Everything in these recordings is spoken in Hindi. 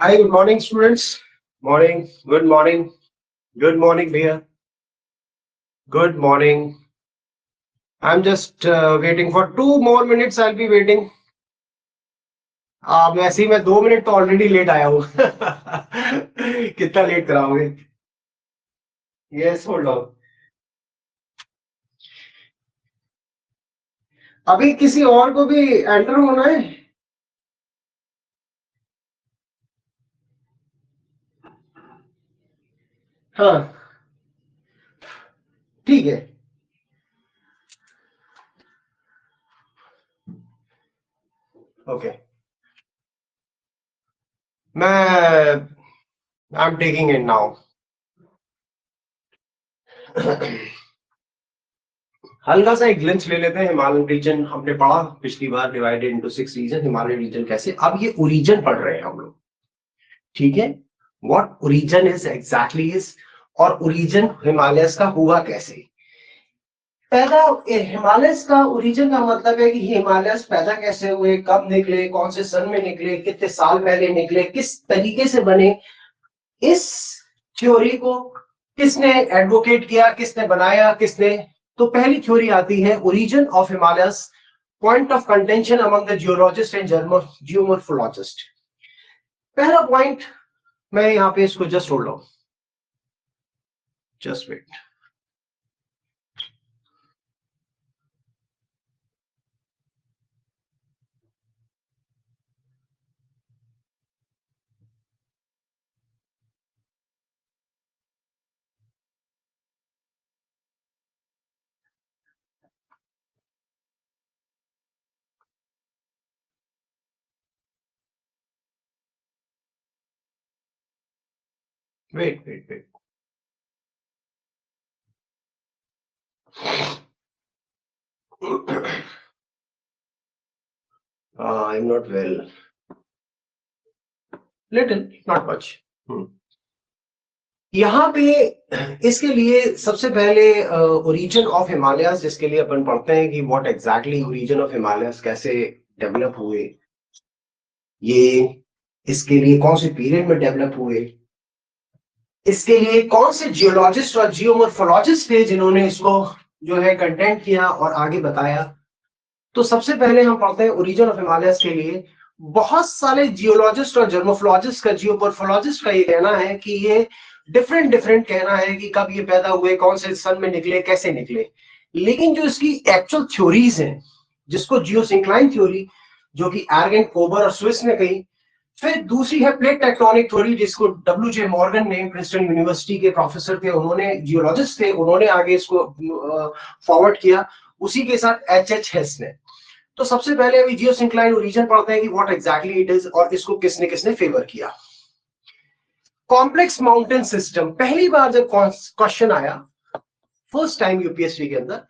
Hi, good morning, students. Morning, good morning, Bhaiya. Good morning. I'm just waiting for 2 more minutes. I'll be waiting. वैसे ही मैं 2 मिनट तो ऑलरेडी लेट आया हूँ. कितना लेट कराओगे? Yes, hold on. अभी किसी और को भी एंटर होना है. हाँ, ठीक है. ओके. मैं I am taking it now. हल्का सा एक ग्लिम्स ले लेते हैं. हिमालयन रीजन हमने पढ़ा पिछली बार, divided into 6 region. Himalayan region कैसे, अब ये ओरिजिन पढ़ रहे हैं हम लोग. ठीक है, what origin is exactly is, और ओरिजिन हिमालयस का हुआ कैसे. पैदा हिमालयस का ओरिजिन का मतलब है कि हिमालयस पैदा कैसे हुए, कब निकले, कौन से सन में निकले, कितने साल पहले निकले, किस तरीके से बने. इस थ्योरी को किसने एडवोकेट किया, किसने बनाया, किसने. तो पहली थ्योरी आती है origin of Himalayas, point of contention among the geologist and geomorphologist. पहला पॉइंट, मैं यहां पे इसको जस्ट छोड़ लो. Just wait. Wait. I'm not well. Little, not much. यहाँ पे इसके लिए सबसे पहले ओरिजिन ऑफ हिमालयस, जिसके लिए अपन पढ़ते हैं कि what exactly origin of Himalayas कैसे डेवलप हुए, ये इसके लिए कौन से पीरियड में डेवलप हुए, इसके लिए कौन से जियोलॉजिस्ट और जियोमॉर्फोलॉजिस्ट थे जिन्होंने इसको जो है कंटेंट किया और आगे बताया. तो सबसे पहले हम पढ़ते हैं ओरिजिन ऑफ हिमालयस के लिए. बहुत सारे जियोलॉजिस्ट और जर्मोफोलॉजिस्ट का, जियोमॉर्फोलॉजिस्ट का ये कहना है कि ये डिफरेंट डिफरेंट कहना है कि कब ये पैदा हुए, कौन से सन में निकले, कैसे निकले. लेकिन जो इसकी एक्चुअल थ्योरीज हैं, जिसको जियोसिंक्लाइन थ्योरी, जो कि एर्गन, कोबर और स्विस ने कही. फिर दूसरी है प्लेट टेक्टोनिक थ्योरी, जिसको डब्ल्यू.जे. मॉर्गन ने, प्रिंसटन यूनिवर्सिटी के प्रोफेसर थे, उन्होंने, जियोलॉजिस्ट थे, उन्होंने आगे इसको फॉरवर्ड किया. उसी के साथ एच हेस ने. तो सबसे पहले अभी जियोसिंक्लाइन ओरिजिन पढ़ते हैं कि व्हाट एग्जैक्टली इट इज और इसको किसने किसने फेवर किया. कॉम्प्लेक्स माउंटेन सिस्टम, पहली बार जब क्वेश्चन आया फर्स्ट टाइम यूपीएससी के अंदर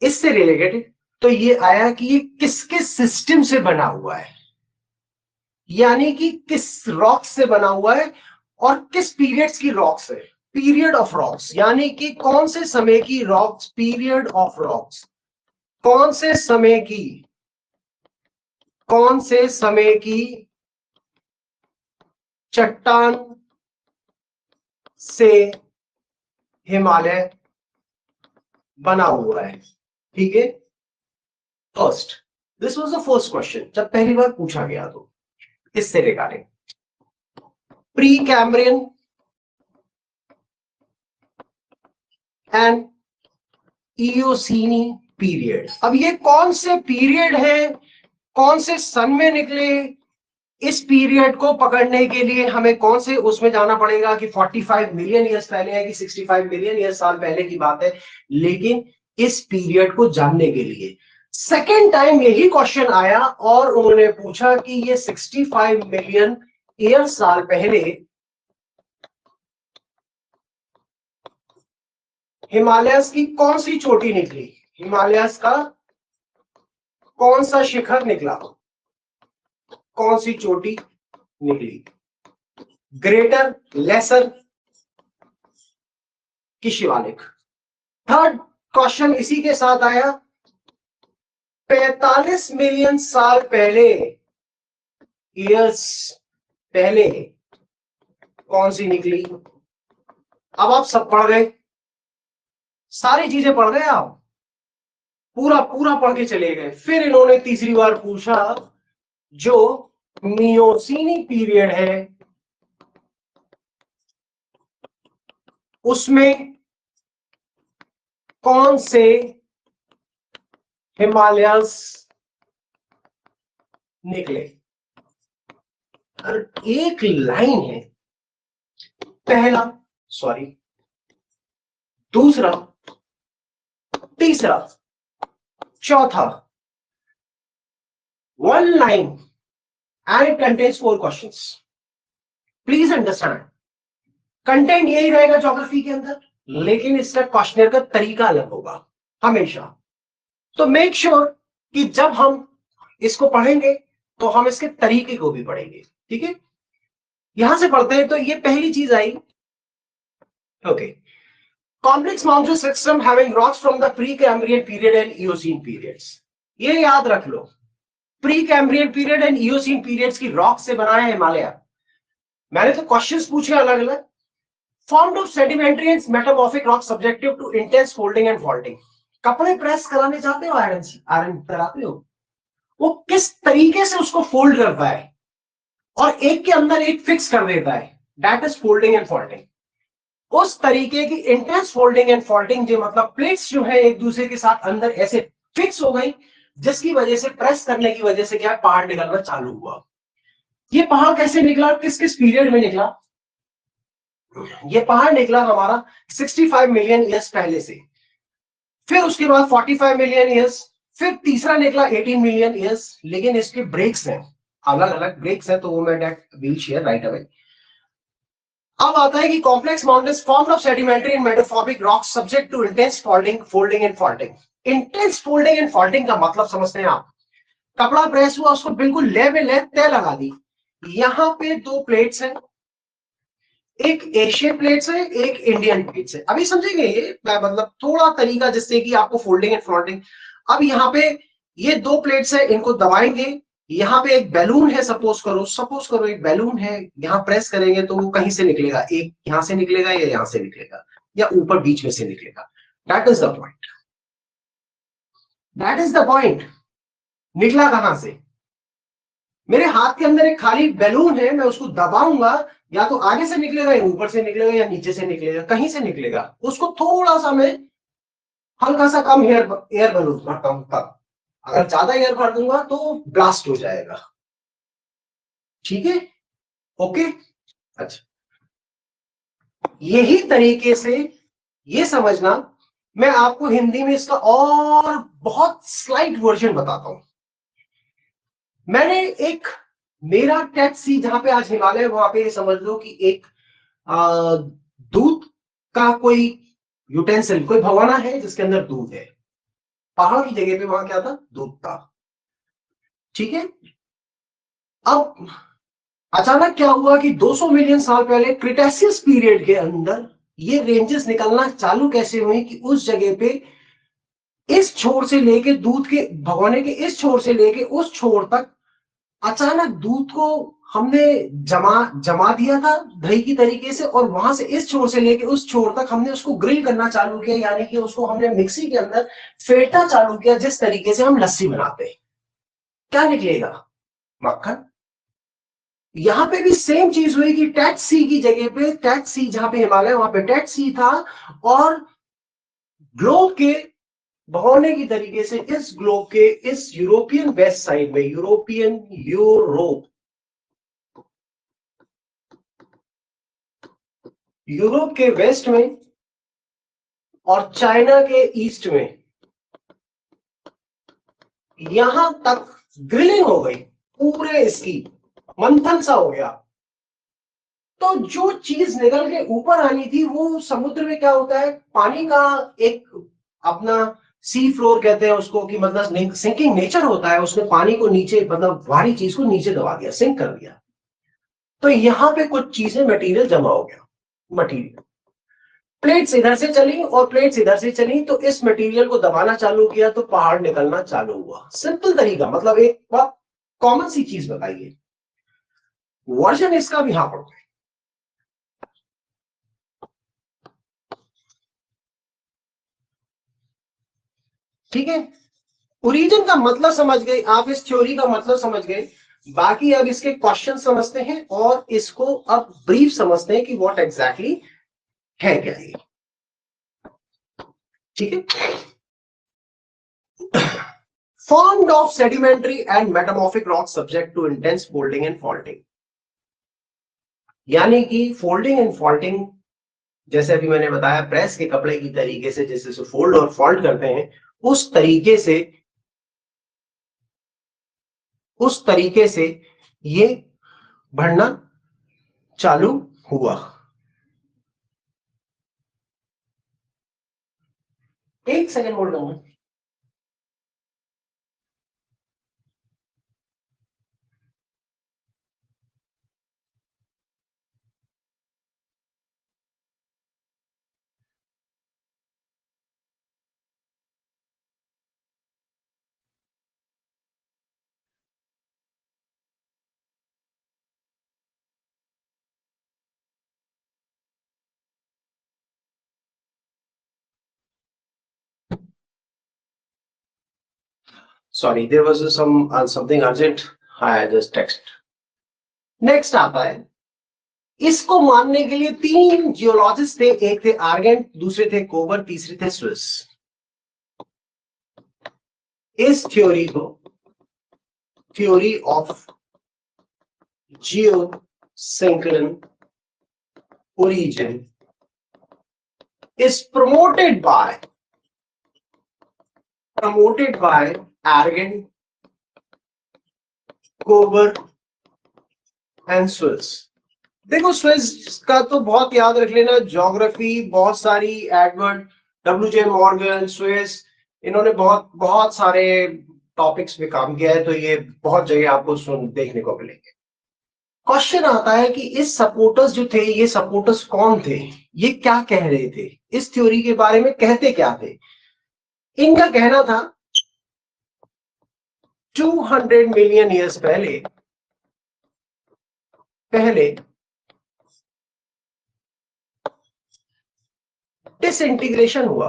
इससे रिलेटेड, तो ये आया कि ये किसके सिस्टम से बना हुआ है, यानी कि किस रॉक्स से बना हुआ है और किस पीरियड्स की रॉक्स है. पीरियड ऑफ रॉक्स, यानी कि कौन से समय की रॉक्स, पीरियड ऑफ रॉक्स, कौन से समय की, कौन से समय की चट्टान से हिमालय बना हुआ है. ठीक है, first, this was the first question जब पहली बार पूछा गया. तो इससे regarding pre Cambrian and Eocene period. अब ये कौन से पीरियड है, कौन से सन में निकले, इस पीरियड को पकड़ने के लिए हमें कौन से उसमें जाना पड़ेगा कि 45 मिलियन ईयर्स पहले है कि 65 मिलियन ईयर्स साल पहले की बात है. लेकिन इस पीरियड को जानने के लिए सेकेंड टाइम यही क्वेश्चन आया और उन्होंने पूछा कि ये 65 मिलियन ईयर साल पहले हिमालयस की कौन सी चोटी निकली, हिमालयस का कौन सा शिखर निकला, कौन सी चोटी निकली, ग्रेटर, लेसर की शिवालिक. थर्ड क्वेश्चन इसी के साथ आया. 45 मिलियन साल पहले ईयर्स पहले कौन सी निकली? अब आप सब पढ़ गए, सारी चीजें पढ़ गए आप, पूरा पूरा पढ़ के चले गए। फिर इन्होंने तीसरी बार पूछा जो मियोसीनी पीरियड है उसमें कौन से हिमालयस निकले? और एक लाइन है, पहला, सॉरी, दूसरा, तीसरा, चौथा, one line and it contains 4 questions. Please understand, content यही रहेगा ज्योग्राफी के अंदर, लेकिन इसका क्वेश्चनर का तरीका अलग होगा हमेशा। तो मेक श्योर कि जब हम इसको पढ़ेंगे तो हम इसके तरीके को भी पढ़ेंगे, ठीक है? यहां से पढ़ते हैं। तो ये पहली चीज आई, okay, complex mountain system having rocks from the pre Cambrian period and Eocene periods. ये याद रख लो, pre Cambrian period and Eocene periods की रॉक से बना है हिमालय। मैंने तो क्वेश्चंस पूछे अलग अलग। Formed of sedimentary and metamorphic rock subjective to intense folding and faulting. कपड़े प्रेस कराने चाहते हो, आयरन कराते हो, वो किस तरीके से उसको फोल्ड करता है और एक के अंदर एक फिक्स कर देता है, that is folding and faulting. उस तरीके की इंटेंस फोल्डिंग एंड फॉल्टिंग जो मतलब प्लेट्स जो है एक दूसरे के साथ अंदर ऐसे फिक्स हो गई, जिसकी वजह से प्रेस करने की वजह से क्या पहाड़ निकलना चालू हुआ। ये पहाड़ कैसे निकला, किस किस पीरियड में निकला? ये पहाड़ निकला हमारा 65 मिलियन ईयर्स पहले से, फिर उसके बाद 45 मिलियन ईयर्स, फिर तीसरा निकला 18 मिलियन ईयर्स। लेकिन इसके ब्रेक्स हैं, अलग अलग ब्रेक्स हैं, तो वो मैं that will share right away. अब आता है कि complex mountains formed of sedimentary and metamorphic rocks subject to intense folding and faulting. Intense folding and faulting का मतलब समझते हैं आप? कपड़ा प्रेस हुआ, उसको बिल्कुल ले में ले तय लगा दी। यहां पे 2 प्लेट्स हैं, एक एशियन प्लेट्स है, एक इंडियन प्लेट्स है। अभी समझेंगे ये, मतलब थोड़ा तरीका जिससे कि आपको फोल्डिंग एंड फॉल्टिंग। अब यहाँ पे ये 2 प्लेट्स है, इनको दबाएंगे। यहाँ पे एक बैलून है, सपोज करो एक बैलून है, यहाँ प्रेस करेंगे तो वो कहीं से निकलेगा, एक यहाँ से निकलेगा या यहाँ से निकलेगा या ऊपर बीच में से निकलेगा। That is the point, that is the point. निकला कहां से? मेरे हाथ के अंदर एक खाली बैलून है, मैं उसको दबाऊंगा, या तो आगे से निकलेगा या ऊपर से निकलेगा या नीचे से निकलेगा, कहीं से निकलेगा। उसको थोड़ा सा मैं हल्का सा कम एयर बैलून भरता हूं, तब अगर ज्यादा एयर भर दूंगा तो ब्लास्ट हो जाएगा, ठीक है? ओके, अच्छा, यही तरीके से ये समझना। मैं आपको हिंदी में इसका और बहुत स्लाइट वर्जन बताता हूं। मैंने एक, मेरा टेट सी जहां पे आज हिमालय, वहां पे समझ लो कि एक दूध का कोई यूटेंसिल, कोई भगोना है जिसके अंदर दूध है। पहाड़ की जगह पे वहां क्या था? दूध था, ठीक है? अब अचानक क्या हुआ कि 200 मिलियन साल पहले क्रिटेशियस पीरियड के अंदर ये रेंजेस निकलना चालू कैसे हुई कि उस जगह पे इस छोर से लेके दूध के भगोने के इस छोर से लेके उस छोर तक अचानक दूध को हमने जमा दिया था दही की तरीके से, और वहां से इस छोर से लेके उस छोर तक हमने उसको ग्रिल करना चालू किया, यानी कि उसको हमने मिक्सी के अंदर फेंटना चालू किया, जिस तरीके से हम लस्सी बनाते हैं। क्या निकलेगा? मक्खन। यहां पे भी सेम चीज हुई कि टेट सी की जगह पे, टेट सी जहां पे हिमालय, वहां पे टेट सी था, और ग्लोब के भगोने की तरीके से इस ग्लोब के इस यूरोपियन वेस्ट साइड में, यूरोप के वेस्ट में और चाइना के ईस्ट में, यहां तक ग्रिलिंग हो गई, पूरे इसकी मंथन सा हो गया। तो जो चीज निकल के ऊपर आनी थी, वो समुद्र में क्या होता है, पानी का एक अपना सी फ्लोर कहते हैं उसको, कि मतलब सिंकिंग नेचर होता है, उसने पानी को नीचे, मतलब भारी चीज को नीचे दबा दिया, सिंक कर दिया। तो यहां पे कुछ चीजें, मटेरियल जमा हो गया। मटेरियल, प्लेट्स इधर से चली और प्लेट्स इधर से चली, तो इस मटेरियल को दबाना चालू किया तो पहाड़ निकलना चालू हुआ। सिंपल तरीका, मतलब एक बहुत कॉमन सी चीज बताइए। वर्जन इसका भी यहां पढ़ते हैं। ठीक है, ओरिजिन का मतलब समझ गए आप, इस थ्योरी का मतलब समझ गए। बाकी अब इसके क्वेश्चन समझते हैं और इसको अब ब्रीफ समझते हैं कि व्हाट एग्जैक्टली है क्या ये। ठीक है, formed of sedimentary and metamorphic rocks subject to intense folding and faulting। यानी कि फोल्डिंग एंड फॉल्टिंग, जैसे अभी मैंने बताया प्रेस के कपड़े की तरीके से जैसे फोल्ड और फॉल्ट करते हैं, उस तरीके से ये बढ़ना चालू हुआ। एक सेकंड होल्ड करूंगा। Sorry, there was something urgent, I just text. Next आता है, इसको मानने के लिए तीन जियोलॉजिस्ट थे, एक थे आर्गेंट, दूसरे थे कोबर, तीसरे थे स्विस। इस थ्योरी को theory of geosyncline origin is promoted by Argand, कोबर एंड स्विस। देखो स्विस का तो बहुत याद रख लेना, ज्योग्राफी बहुत सारी, एडवर्ड डब्ल्यू.जे. मॉर्गन, स्विस, इन्होंने बहुत बहुत सारे टॉपिक्स पे काम किया है, तो ये बहुत जगह आपको देखने को मिलेंगे। क्वेश्चन आता है कि इस सपोर्टर्स जो थे, ये सपोर्टर्स कौन थे, ये क्या कह रहे थे, इस थ्योरी के बारे में कहते क्या थे। इनका कहना था 200 मिलियन ईयर्स पहले डिसइंटीग्रेशन हुआ।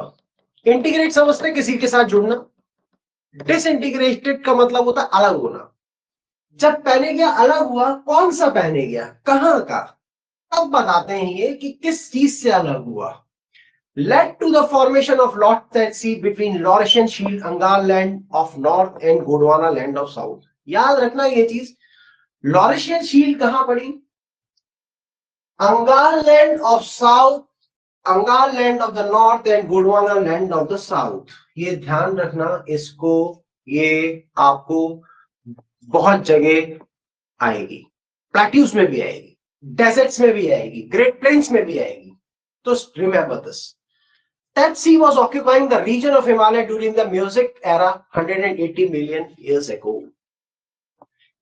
इंटीग्रेट समझते, किसी के साथ जुड़ना। डिसइंटीग्रेटेड का मतलब होता है अलग होना। जब पहने गया अलग हुआ, कौन सा पहने गया, कहां का, तब बताते हैं ये कि किस चीज से अलग हुआ। led to the formation of Lost at Sea between Laurentian Shield, Angal land of north and Gondwana land of south। याद रखना ये चीज, लॉरेशियन शील्ड कहां पड़ी, Angara land of south, Angara land of the north and Gondwana land of the south. ये ध्यान रखना इसको, ये आपको बहुत जगह आएगी, प्लेट्यूज में भी आएगी, डेजर्ट्स में भी आएगी, ग्रेट प्लेन्स में भी आएगी, तो remember this. That sea was occupying the region of Himalaya during the Mesozoic era 180 million years ago।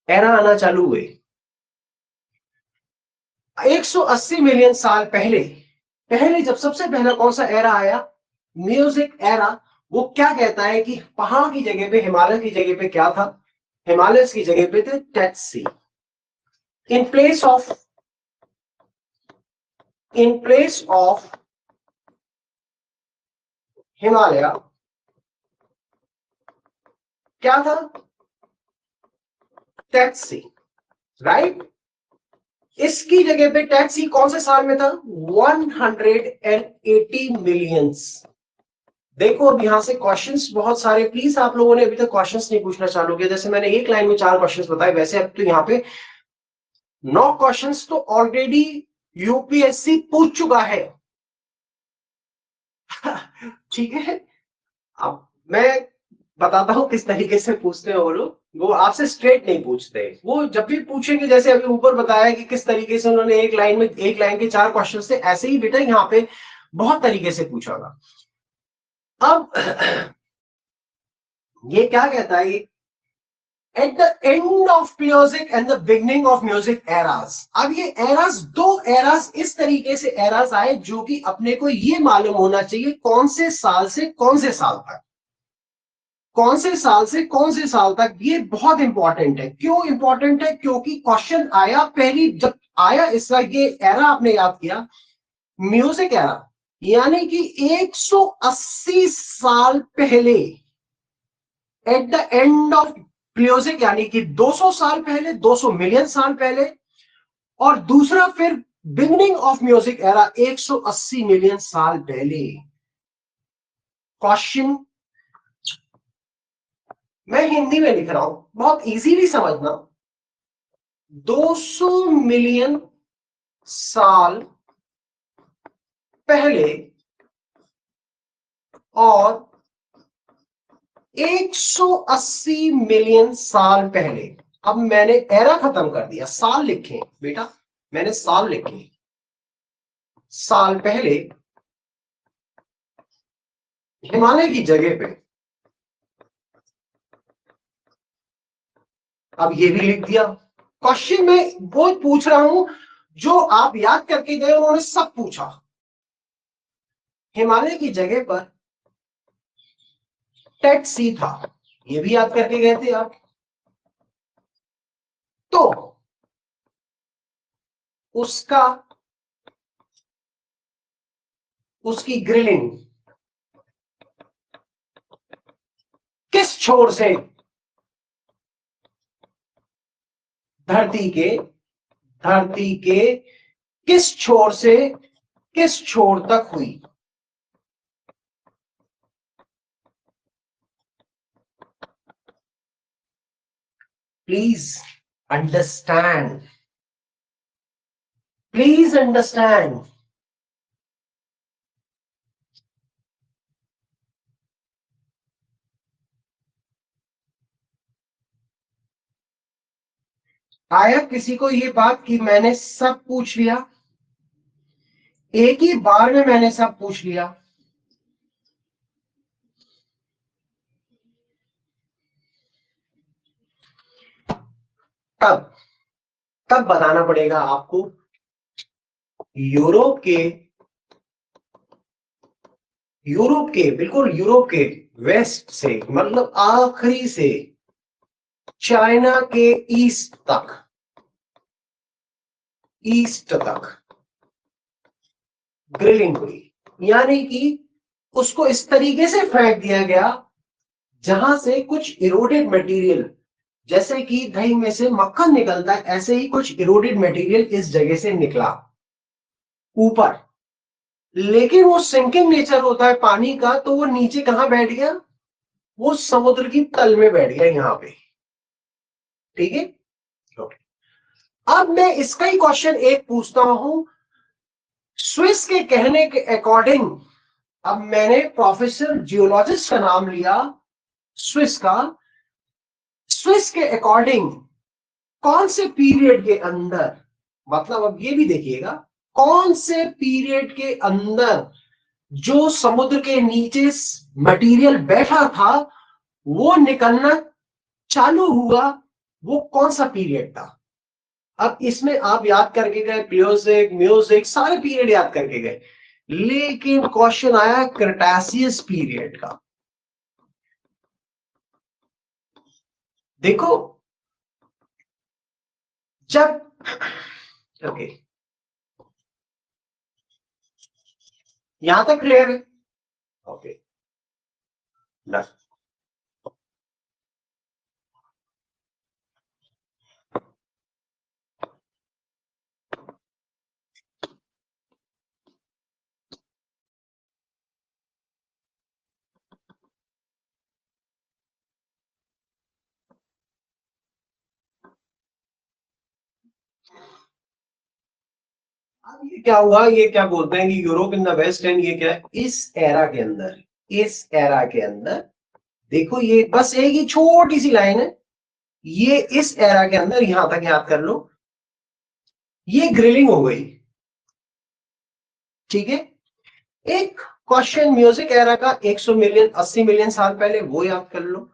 Era आना चालू हुए 180 मिलियन साल पहले। जब सबसे पहला कौन सा एरा आया, म्यूजिक एरा, वो क्या कहता है कि पहाड़ की जगह पे, हिमालय की जगह पे क्या था, हिमालय की जगह पे थे Dead Sea. In place of Himalaya क्या था, डेड सी, राइट। इसकी जगह पे डेड सी कौन से साल में था, 180 मिलियंस। देखो अब यहां से क्वेश्चंस बहुत सारे, प्लीज आप लोगों ने अभी तक क्वेश्चंस नहीं पूछना चालू किया। जैसे मैंने एक लाइन में 4 क्वेश्चंस बताए, वैसे अब तो यहाँ पे 9 क्वेश्चंस तो ऑलरेडी यूपीएससी पूछ चुका है। ठीक है, अब मैं बताता हूं किस तरीके से पूछते हैं वो लोग। वो आपसे स्ट्रेट नहीं पूछते, वो जब भी पूछेंगे, जैसे अभी ऊपर बताया कि किस तरीके से उन्होंने एक लाइन के 4 क्वेश्चन थे, ऐसे ही बेटा यहाँ पे बहुत तरीके से पूछा था। अब ये क्या कहता है, at the end of music and the beginning of music eras. अब ये एरास, 2 एरास इस तरीके से एरास आए जो कि अपने को ये मालूम होना चाहिए कौन से साल से कौन से साल तक। कौन से साल से कौन से साल तक, ये बहुत इंपॉर्टेंट है। क्यों इंपॉर्टेंट है? क्योंकि क्वेश्चन आया, पहली जब आया इसका ये एरा आपने याद किया, म्यूजिक एरा, यानी कि 180 साल पहले, at the end of music, यानी कि 200 साल पहले, 200 मिलियन साल पहले, और दूसरा फिर beginning of music era 180 million साल पहले। क्वेश्चन मैं हिंदी में लिख रहा हूं, बहुत इजीली समझना। 200 मिलियन साल पहले और 180 मिलियन साल पहले। अब मैंने एरा खत्म कर दिया, साल लिखे बेटा, मैंने साल लिखे। साल पहले हिमालय की जगह पे, अब ये भी लिख दिया। क्वेश्चन में वो पूछ रहा हूं जो आप याद करके गए, उन्होंने सब पूछा। हिमालय की जगह पर टेट सी था, ये भी याद करके गए थे आप। तो उसकी ग्रिलिंग किस छोर से धरती के किस छोर से किस छोर तक हुई? Please understand, please understand. आया किसी को ये बात कि मैंने सब पूछ लिया, एक ही बार में मैंने सब पूछ लिया? तब तब बताना पड़ेगा आपको यूरोप के बिल्कुल यूरोप के वेस्ट से, मतलब आखिरी से चाइना के ईस्ट तक ग्रिलिंग हुई, यानी कि उसको इस तरीके से फेंक दिया गया जहां से कुछ इरोडेड मटेरियल, जैसे कि दही में से मक्खन निकलता है, ऐसे ही कुछ इरोडेड मटेरियल इस जगह से निकला ऊपर। लेकिन वो सिंकिंग नेचर होता है पानी का, तो वो नीचे कहां बैठ गया? वो समुद्र की तल में बैठ गया, यहां पे। ठीक है, अब मैं इसका ही क्वेश्चन एक पूछता हूं। स्विस के कहने के अकॉर्डिंग, अब मैंने प्रोफेसर जियोलॉजिस्ट का नाम लिया स्विस का, स्विस के अकॉर्डिंग कौन से पीरियड के अंदर, मतलब अब ये भी देखिएगा, कौन से पीरियड के अंदर जो समुद्र के नीचे मटेरियल बैठा था वो निकलना चालू हुआ, वो कौन सा पीरियड था? अब इसमें आप याद करके गए प्लियोजिक, म्यूजिक, सारे पीरियड याद करके गए, लेकिन क्वेश्चन आया क्रेटासियस पीरियड का। देखो जब, ओके, यहां तक क्लियर है? Okay, done. अब ये क्या हुआ, ये क्या बोलते हैं कि Europe in the west end, ये क्या है इस एरा के अंदर देखो, ये बस एक ही छोटी सी लाइन है, ये इस एरा के अंदर, यहां तक याद कर लो, ये ग्रिलिंग हो गई। ठीक है, एक क्वेश्चन म्यूजिक एरा का 100 मिलियन 80 मिलियन साल पहले, वो याद कर लो।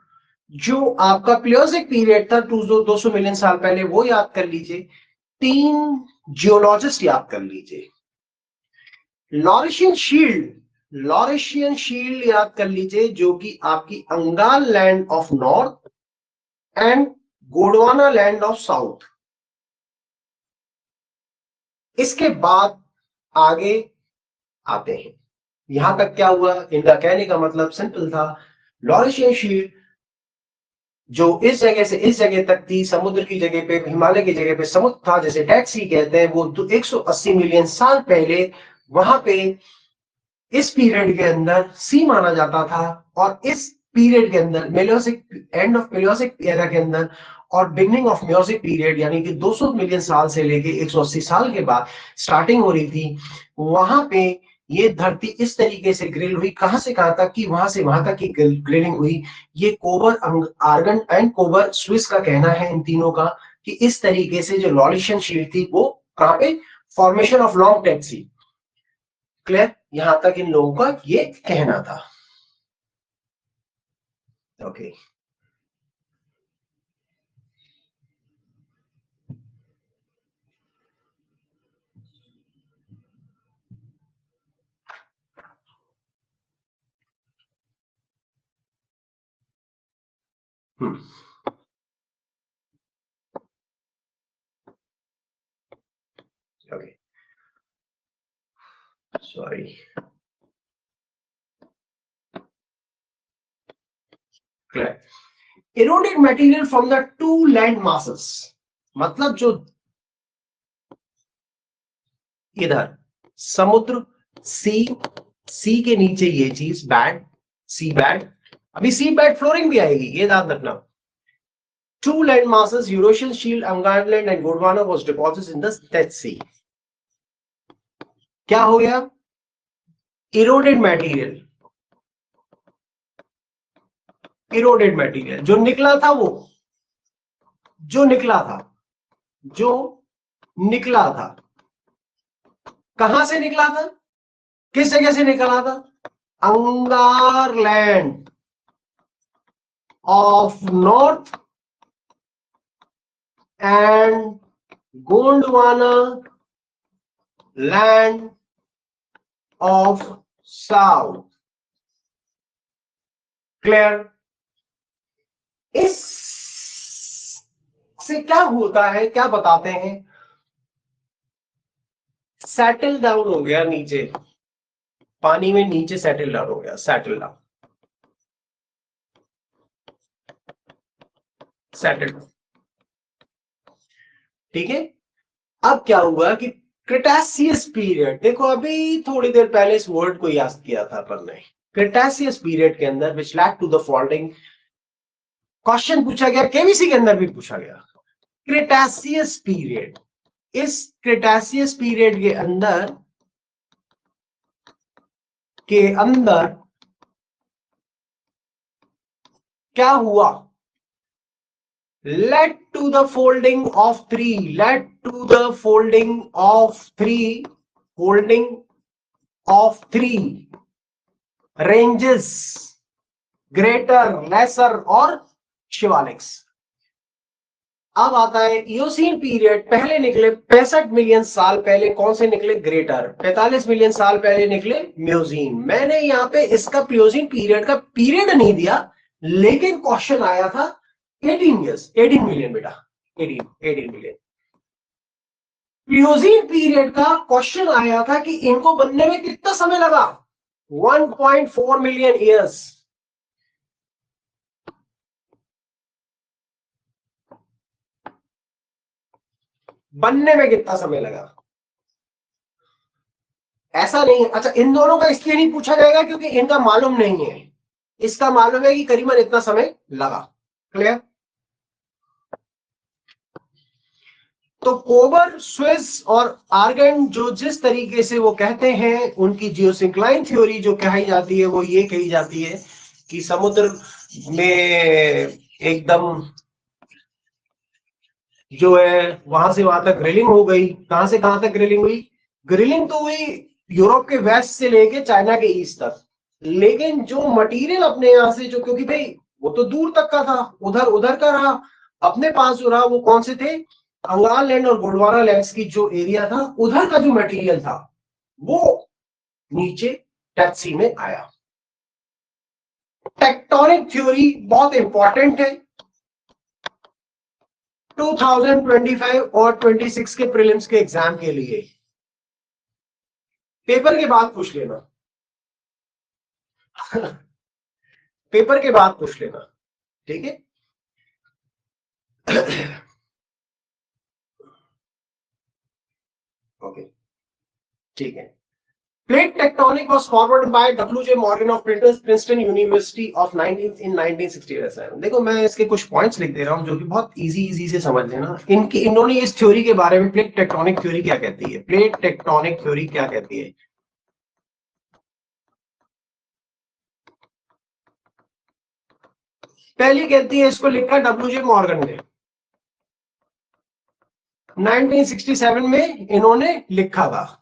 जो आपका प्लियोजिक पीरियड था 200 मिलियन साल पहले, वो याद कर लीजिए। 3 जियोलॉजिस्ट याद कर लीजिए। लॉरेशियन शील्ड लॉरेशियन शील्ड याद कर लीजिए, जो कि आपकी Angara land of north and Gondwana land of south. इसके बाद आगे आते हैं। यहां तक क्या हुआ, इनका कहने का मतलब सिंपल था, लॉरेशियन शील्ड जो इस जगह से इस जगह तक थी, समुद्र की जगह पे, हिमालय की जगह पे समुद्र था, जैसे डेड सी कहते हैं, वो 180 मिलियन साल पहले वहां पे इस पीरियड के अंदर सी माना जाता था। और इस पीरियड के अंदर मेलियोसिक, एंड ऑफ मेलियोसिक एरा के अंदर और बिगनिंग ऑफ म्योसिक पीरियड, यानी कि 200 मिलियन साल से लेके 180 साल के बाद स्टार्टिंग हो रही थी। वहां पे ये धरती इस तरीके से ग्रिल हुई, कहां से कहां तक की, वहां से वहां तक की ग्रिलिंग हुई। ये कोबर आर्गन एंड कोबर स्विस का कहना है इन तीनों का, कि इस तरीके से जो लॉरेशियन शील्ड थी वो कहां पे, formation of long Dead Sea. Clear, यहां तक इन लोगों का ये कहना था। Okay okay sorry. Clear, eroded material from the two land masses, मतलब जो इधर समुद्र, सी के नीचे ये चीज बैड, सी बैड, अभी सी बैड फ्लोरिंग भी आएगी, ये याद रखना। Two land masses, Eurasian Shield, Angarland and Gondwana was deposited in the Dead Sea. क्या हो गया, इरोडेड मटेरियल, इरोडेड मटेरियल जो निकला था, वो जो निकला था, जो निकला था, कहां से निकला था, किस जगह से निकला था, Angaraland of north and Gondwana land of south. Clear, इस से क्या होता है, क्या बताते हैं, सेटल डाउन हो गया नीचे, पानी में नीचे सेटल डाउन हो गया, सेटल डाउन, सेटल डाउन। ठीक है, अब क्या हुआ कि क्रिटेशियस पीरियड, देखो अभी थोड़ी देर पहले इस वर्ड को याद किया था अपन ने, क्रिटेशियस पीरियड के अंदर which led to the following, question पूछा गया, केबीसी के अंदर भी पूछा गया, क्रिटेशियस पीरियड, इस क्रिटेशियस पीरियड के अंदर क्या हुआ, led to the folding of three, led to the folding of three, folding of three ranges, greater, lesser और शिवालिक्स। अब आता है इयोसीन पीरियड, पहले निकले 65 मिलियन साल पहले, कौन से निकले, ग्रेटर, 45 मिलियन साल पहले निकले म्योजीन। मैंने यहाँ पे इसका प्लियोजीन पीरियड का पीरियड नहीं दिया, लेकिन क्वेश्चन आया था 18 इयर्स, 18 मिलियन बेटा, 18 मिलियन। प्लियोजीन पीरियड का क्वेश्चन आया था कि इनको बनने में कितना समय लगा, 1.4 मिलियन ईयर्स। बनने में कितना समय लगा, ऐसा नहीं है। अच्छा, इन दोनों का इसलिए नहीं पूछा जाएगा क्योंकि इनका मालूम नहीं है, इसका मालूम है कि करीबन इतना समय लगा। क्लियर, तो कोबर, स्विस और आर्गन जो जिस तरीके से वो कहते हैं, उनकी जियोसिंक्लाइन थ्योरी जो कही जाती है, वो ये कही जाती है कि समुद्र में एकदम जो है वहां से वहां तक ग्रिलिंग हो गई। कहां से कहां तक ग्रिलिंग हुई, ग्रिलिंग तो हुई यूरोप के वेस्ट से लेके चाइना के ईस्ट तक, लेकिन जो मटेरियल अपने यहां से, जो क्योंकि भाई वो तो दूर तक का था, उधर उधर का रहा, अपने पास जो रहा वो कौन से थे, अंगार लैंड और गोंडवाना लैंड्स की जो एरिया था, उधर का जो मटेरियल था वो नीचे टाइप सी में आया। टेक्टोनिक थ्योरी बहुत इंपॉर्टेंट है 2025 और 26 के प्रीलिम्स के एग्जाम के लिए। पेपर के बाद पूछ लेना पेपर के बाद पूछ लेना, ठीक है। ओके, ठीक है। Plate tectonic was forward by W J. Morgan of Princeton University of 1967। देखो मैं इसके कुछ पॉइंट्स लिख दे रहा हूं जो कि बहुत इजी से समझ लेना। इन्होंने इस थ्योरी के बारे में, प्लेट टेक्टोनिक थ्योरी क्या कहती है, प्लेट टेक्टोनिक थ्योरी क्या कहती है। पहली कहती है, इसको लिखा डब्ल्यू.जे. मॉर्गन ने 1967 में, इन्होंने लिखा था।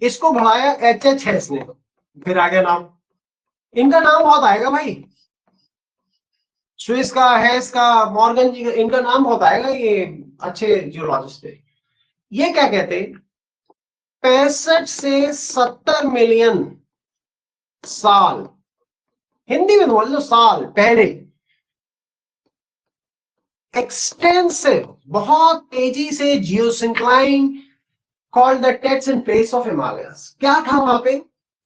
इसको बढ़ाया H.H. हेस ने, फिर आ गया नाम। इनका नाम बहुत आएगा भाई, स्विस का, हेस का, मॉर्गन जी का, इनका नाम बहुत आएगा, ये अच्छे जियोलॉजिस्ट थे। ये क्या कहते, 65 से 70 मिलियन साल, हिंदी में बोल लो साल पहले, एक्सटेंसिव, बहुत तेजी से geosyncline called the Tethys in place of Himalayas. क्या था वहां पे,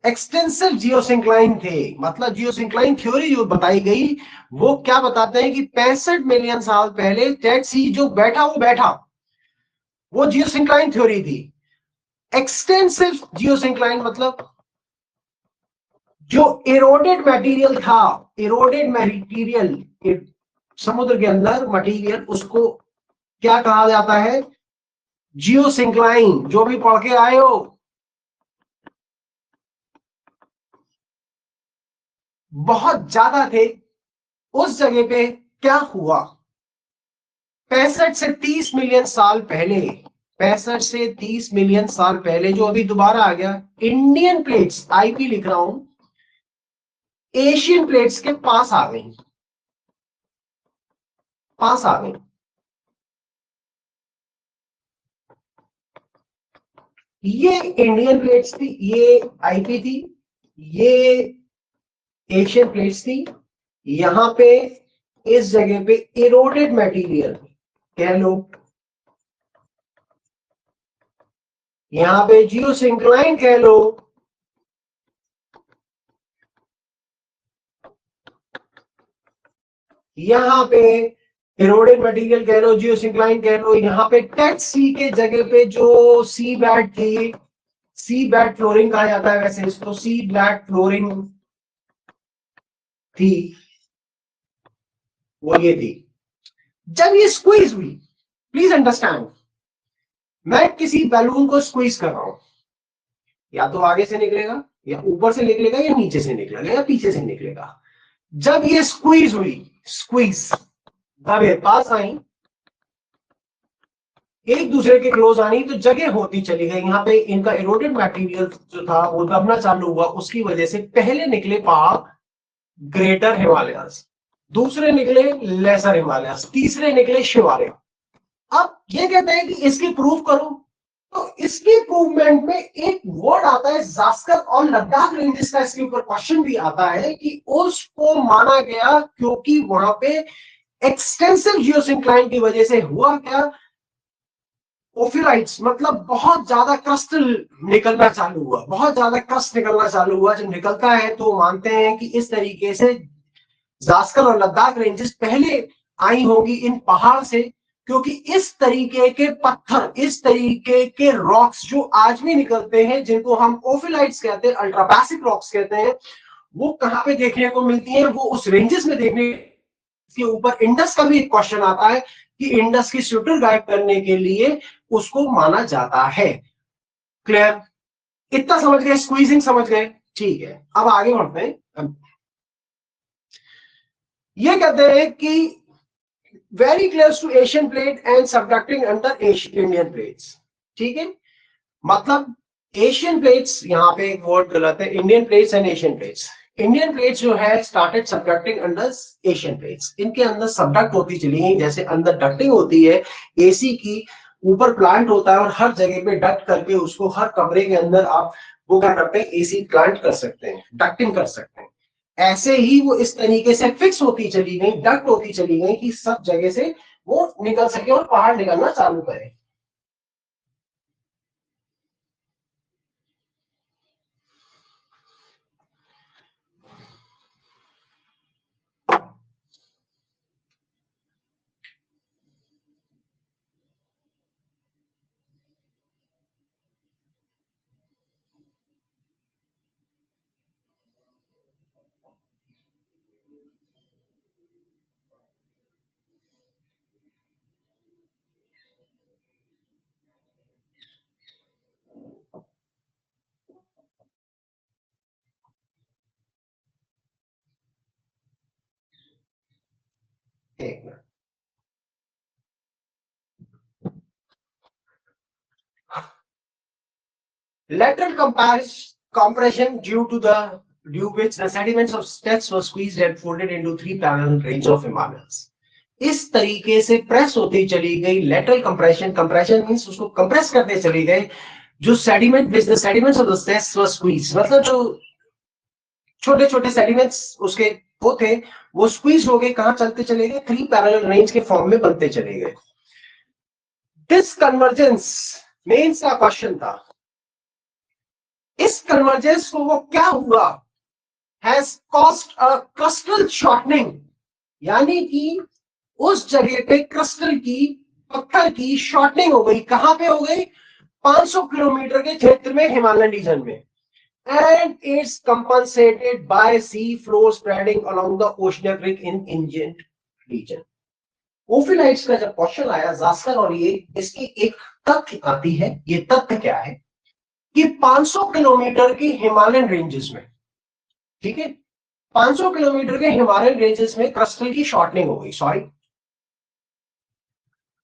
एक्सटेंसिव जियोसिंक्लाइन थे। मतलब जियोसिंक्लाइन थ्योरी जो बताई गई वो क्या बताते हैं कि 65 मिलियन साल पहले डेड सी जो बैठा वो बैठा, वो जियोसिंक्लाइन थ्योरी थी। एक्सटेंसिव जियोसिंक्लाइन मतलब जो इरोडेड मटेरियल था, इरोडेड मटेरियल समुद्र के अंदर मटेरियल, उसको क्या कहा जाता है, जियोसिंक्लाइन। जो भी पढ़ के आए हो, बहुत ज्यादा थे उस जगह पे। क्या हुआ, 65 से 30 मिलियन साल पहले, 65 से 30 मिलियन साल पहले, जो अभी दोबारा आ गया, इंडियन प्लेट्स, आईपी लिख रहा हूं, एशियन प्लेट्स के पास आ गई, पास आ गई। ये इंडियन प्लेट्स थी, ये आईपी थी, ये एशियन प्लेट्स थी। यहां पे इस जगह पे इरोडेड मटेरियल कह लो, यहां पे जियोसिंक्लाइन कह लो, यहां पे इरोडेड मटेरियल कह लो, जियोसिंक्लाइन कह लो। यहां पे डेड सी के जगह पे जो सी बैड थी, सी बैड फ्लोरिंग कहा जाता है वैसे इसको, सी बैड फ्लोरिंग थी, वो ये थी। जब ये स्क्वीज हुई, प्लीज अंडरस्टैंड, मैं किसी बैलून को स्क्वीज कर रहा हूं, या तो आगे से निकलेगा, या ऊपर से निकलेगा, या नीचे से निकलेगा, या पीछे से निकलेगा। जब ये स्क्वीज हुई, स्क्वीज जब ये पास आई, एक दूसरे के क्लोज आनी, तो जगह होती चली गई। यहाँ पे इनका इरोडेड मटेरियल जो था वो दबना चालू हुआ, उसकी वजह से पहले निकले पहाड़ ग्रेटर हिमालयस, दूसरे निकले लेसर हिमालयस, तीसरे निकले शिवालय। अब ये कहते हैं कि इसकी प्रूफ करो, तो इसके प्रूवमेंट में एक वर्ड आता है जास्कर और लद्दाख रेंजेस का, इसके ऊपर क्वेश्चन भी आता है कि उसको माना गया क्योंकि वहां पे एक्सटेंसिव जियोसिंक्लाइन की वजह से हुआ क्या, ओफिराइट्स, मतलब बहुत ज्यादा क्रस्ट निकलना चालू हुआ, बहुत ज्यादा क्रस्ट निकलना चालू हुआ। जब निकलता है तो मानते हैं कि इस तरीके से जास्कर और लद्दाख रेंजेस पहले आई होगी इन पहाड़ से, क्योंकि इस तरीके के पत्थर, इस तरीके के रॉक्स जो आज भी निकलते हैं, जिनको हम ओफिलाइट्स कहते हैं, अल्ट्राबैसिक रॉक्स कहते हैं, वो कहां पे देखने को मिलती है, वो उस रेंजेस में देखने के ऊपर। इंडस का भी एक क्वेश्चन आता है कि इंडस की शूटर गाइड करने के लिए उसको माना जाता है। क्लियर, इतना समझ गए, स्क्वीजिंग समझ गए, ठीक है। अब आगे बढ़ते हैं। ये कहते हैं कि very close to Asian plate and subducting under Indian plates, ठीक है। मतलब एशियन प्लेट्स, यहां पे एक वर्ड गलत है, Indian plates and Asian plates. Indian plates जो है started subducting under Asian plates, इनके अंदर सबडक्ट होती चली गई, जैसे अंदर डक्टिंग होती है एसी की, ऊपर प्लांट होता है और हर जगह पे डक्ट करके उसको हर कमरे के अंदर आप वो क्या करते हैं, एसी प्लांट कर सकते हैं, डक्टिंग कर सकते हैं। ऐसे ही वो इस तरीके से फिक्स होती चली गई, डक्ट होती चली गई कि सब जगह से वो निकल सके और बाहर निकलना चालू करे। एक minute. Lateral compression due which the sediments of steps were squeezed and folded into three parallel range of Himalayas. इस तरीके से प्रेस होती चली गई, लेटरल कंप्रेशन, कंप्रेशन मींस उसको कंप्रेस करते चली गए, जो sediment which the sediments of the steps were squeeze, मतलब जो छोटे छोटे सेडिमेंट्स उसके वो थे, वो स्क्वीज हो गए, कहां चलते चले गए, थ्री पैरेलल रेंज के फॉर्म में बनते चले गए। दिस कन्वर्जेंस मेंस का क्वेश्चन था, इस कन्वर्जेंस को वो क्या हुआ, has caused a crustal shortening, यानी कि उस जगह पे क्रिस्टल की, पत्थर की शॉर्टनिंग हो गई। कहां पे हो गई, 500 किलोमीटर के क्षेत्र में, हिमालयन रीजन में। And it's compensated by sea floor spreading along the oceanic in Indian region. Ophiolites का जब क्वेश्चन आया जास्कर, और ये इसकी एक तथ्य आती है, ये तथ्य क्या है कि 500 किलोमीटर की हिमालयन रेंजेस में, ठीक है, 500 किलोमीटर के हिमालयन रेंजेस में क्रिस्टल की शॉर्टनिंग हो गई, सॉरी।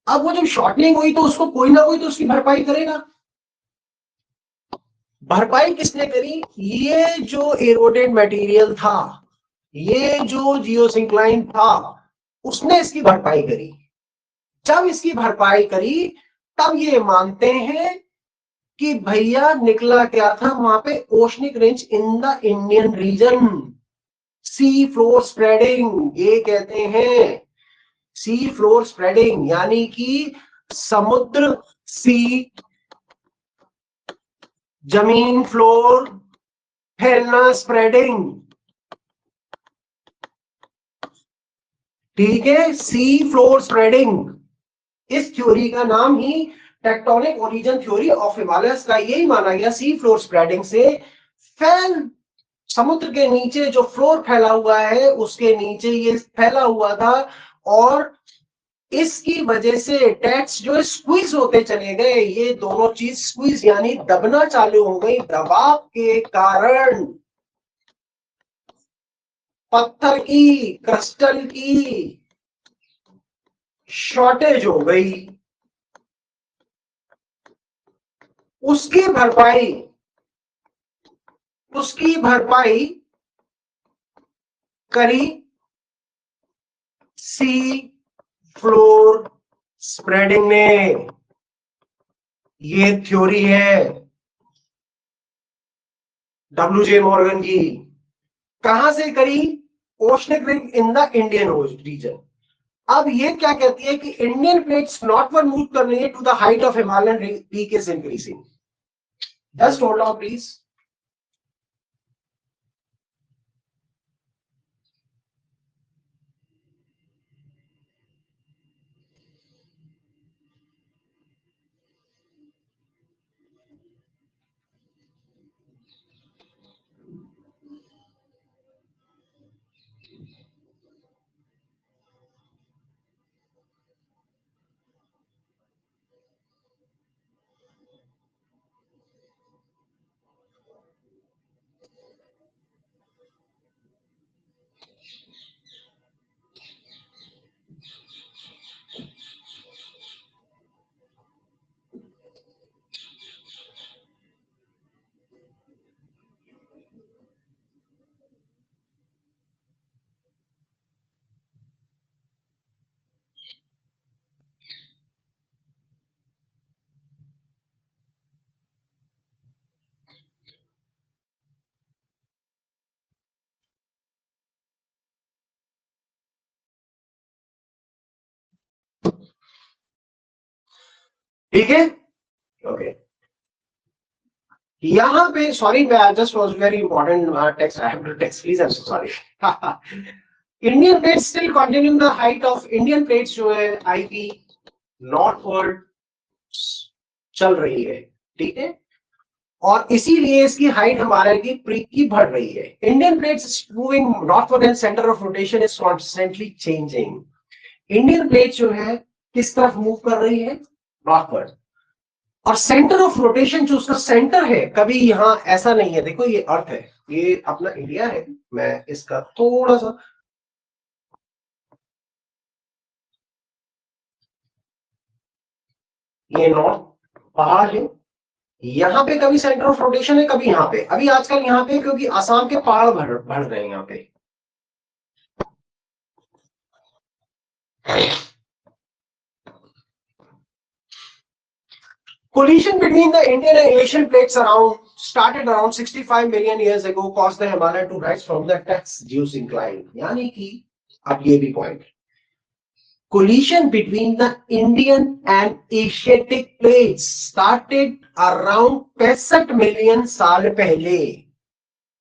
अब वो जब शॉर्टनिंग हुई तो उसको कोई ना कोई तो उसकी भरपाई करेगा। भरपाई किसने करी, ये जो एरोडेड मटेरियल था, ये जो जियोसिंक्लाइन था, उसने इसकी भरपाई करी। जब इसकी भरपाई करी तब ये मानते हैं कि भैया निकला क्या था वहां पे, oceanic range in the Indian reason, C floor spreading, ये कहते हैं सी फ्लोर स्प्रेडिंग, यानी कि समुद्र, सी, जमीन, फ्लोर, फैलना, स्प्रेडिंग, ठीक है, सी फ्लोर स्प्रेडिंग। इस थ्योरी का नाम ही tectonic origin theory of Himalayas का, यही माना गया सी फ्लोर स्प्रेडिंग से फैल, समुद्र के नीचे जो फ्लोर फैला हुआ है उसके नीचे ये फैला हुआ था, और इसकी वजह से टैक्स जो स्क्वीज होते चले गए, ये दोनों चीज स्क्वीज यानी दबना चालू हो गई, दबाव के कारण पत्थर की, क्रिस्टल की शॉर्टेज हो गई। उसकी भरपाई, उसकी भरपाई करी सी फ्लोर स्प्रेडिंग ने। ये थ्योरी है डब्ल्यू जे मॉर्गन की। कहां से करी, oceanic ring in the Indian reason. अब ये क्या कहती है कि इंडियन प्लेट्स नॉर्थवर्ड मूव कर रही है to the height of Himalayan peak is increasing. Just hold on please. ठीक है, ओके। यहाँ पे सॉरी, मैं just was very important text, I have to text please, I am so sorry. Indian plates still continue the height of Indian plates जो है आईपी नॉर्थवर्ड चल रही है, ठीक है, और इसीलिए इसकी हाइट हमारे की बढ़ रही है। Indian plates moving northward and centre of rotation is constantly changing. Indian plate जो है किस तरफ मूव कर रही है, नॉर्थवर्ड, और सेंटर ऑफ रोटेशन जो उसका सेंटर है, कभी यहां ऐसा नहीं है, देखो ये अर्थ है, ये अपना इंडिया है, मैं इसका थोड़ा सा, ये नॉर्थ पहाड़ है, यहाँ पे कभी सेंटर ऑफ रोटेशन है, कभी यहाँ पे, अभी आजकल यहाँ पे क्योंकि असम के पहाड़ बढ़ रहे हैं यहाँ पे। Collision between the Indian and Asian plates started around 65 million years ago, caused the Himalaya to rise from the Tax-Zeus incline. यानी कि अब ये भी point, collision between the Indian and Asiatic plates started around 65 million साल पहले।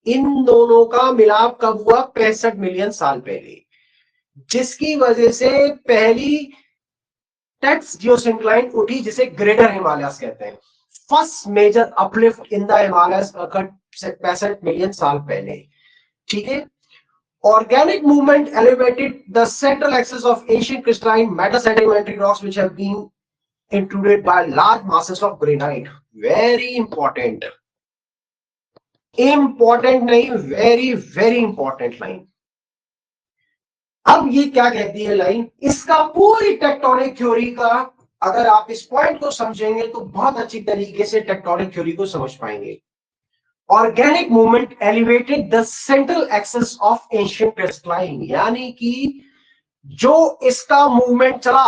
इन दोनों का मिलाप कब हुआ, 65 मिलियन साल पहले, जिसकी वजह से पहली टैक्स जियोसिंक्लाइन उठी, जिसे ग्रेटर हिमालयस कहते हैं। First major uplift in the Himalayas occurred 65 million साल पहले, ठीक है। Organic movement elevated the central axis of ancient crystalline metasedimentary rocks which have been intruded by large masses of granite. Very important. Important नहीं, very very important line. अब ये क्या कहती है लाइन, इसका पूरी टेक्टोनिक थ्योरी का, अगर आप इस पॉइंट को समझेंगे तो बहुत अच्छी तरीके से टेक्टोनिक थ्योरी को समझ पाएंगे। Organic movement elevated the central axis of ancient crystalline, यानी कि जो इसका मूवमेंट चला,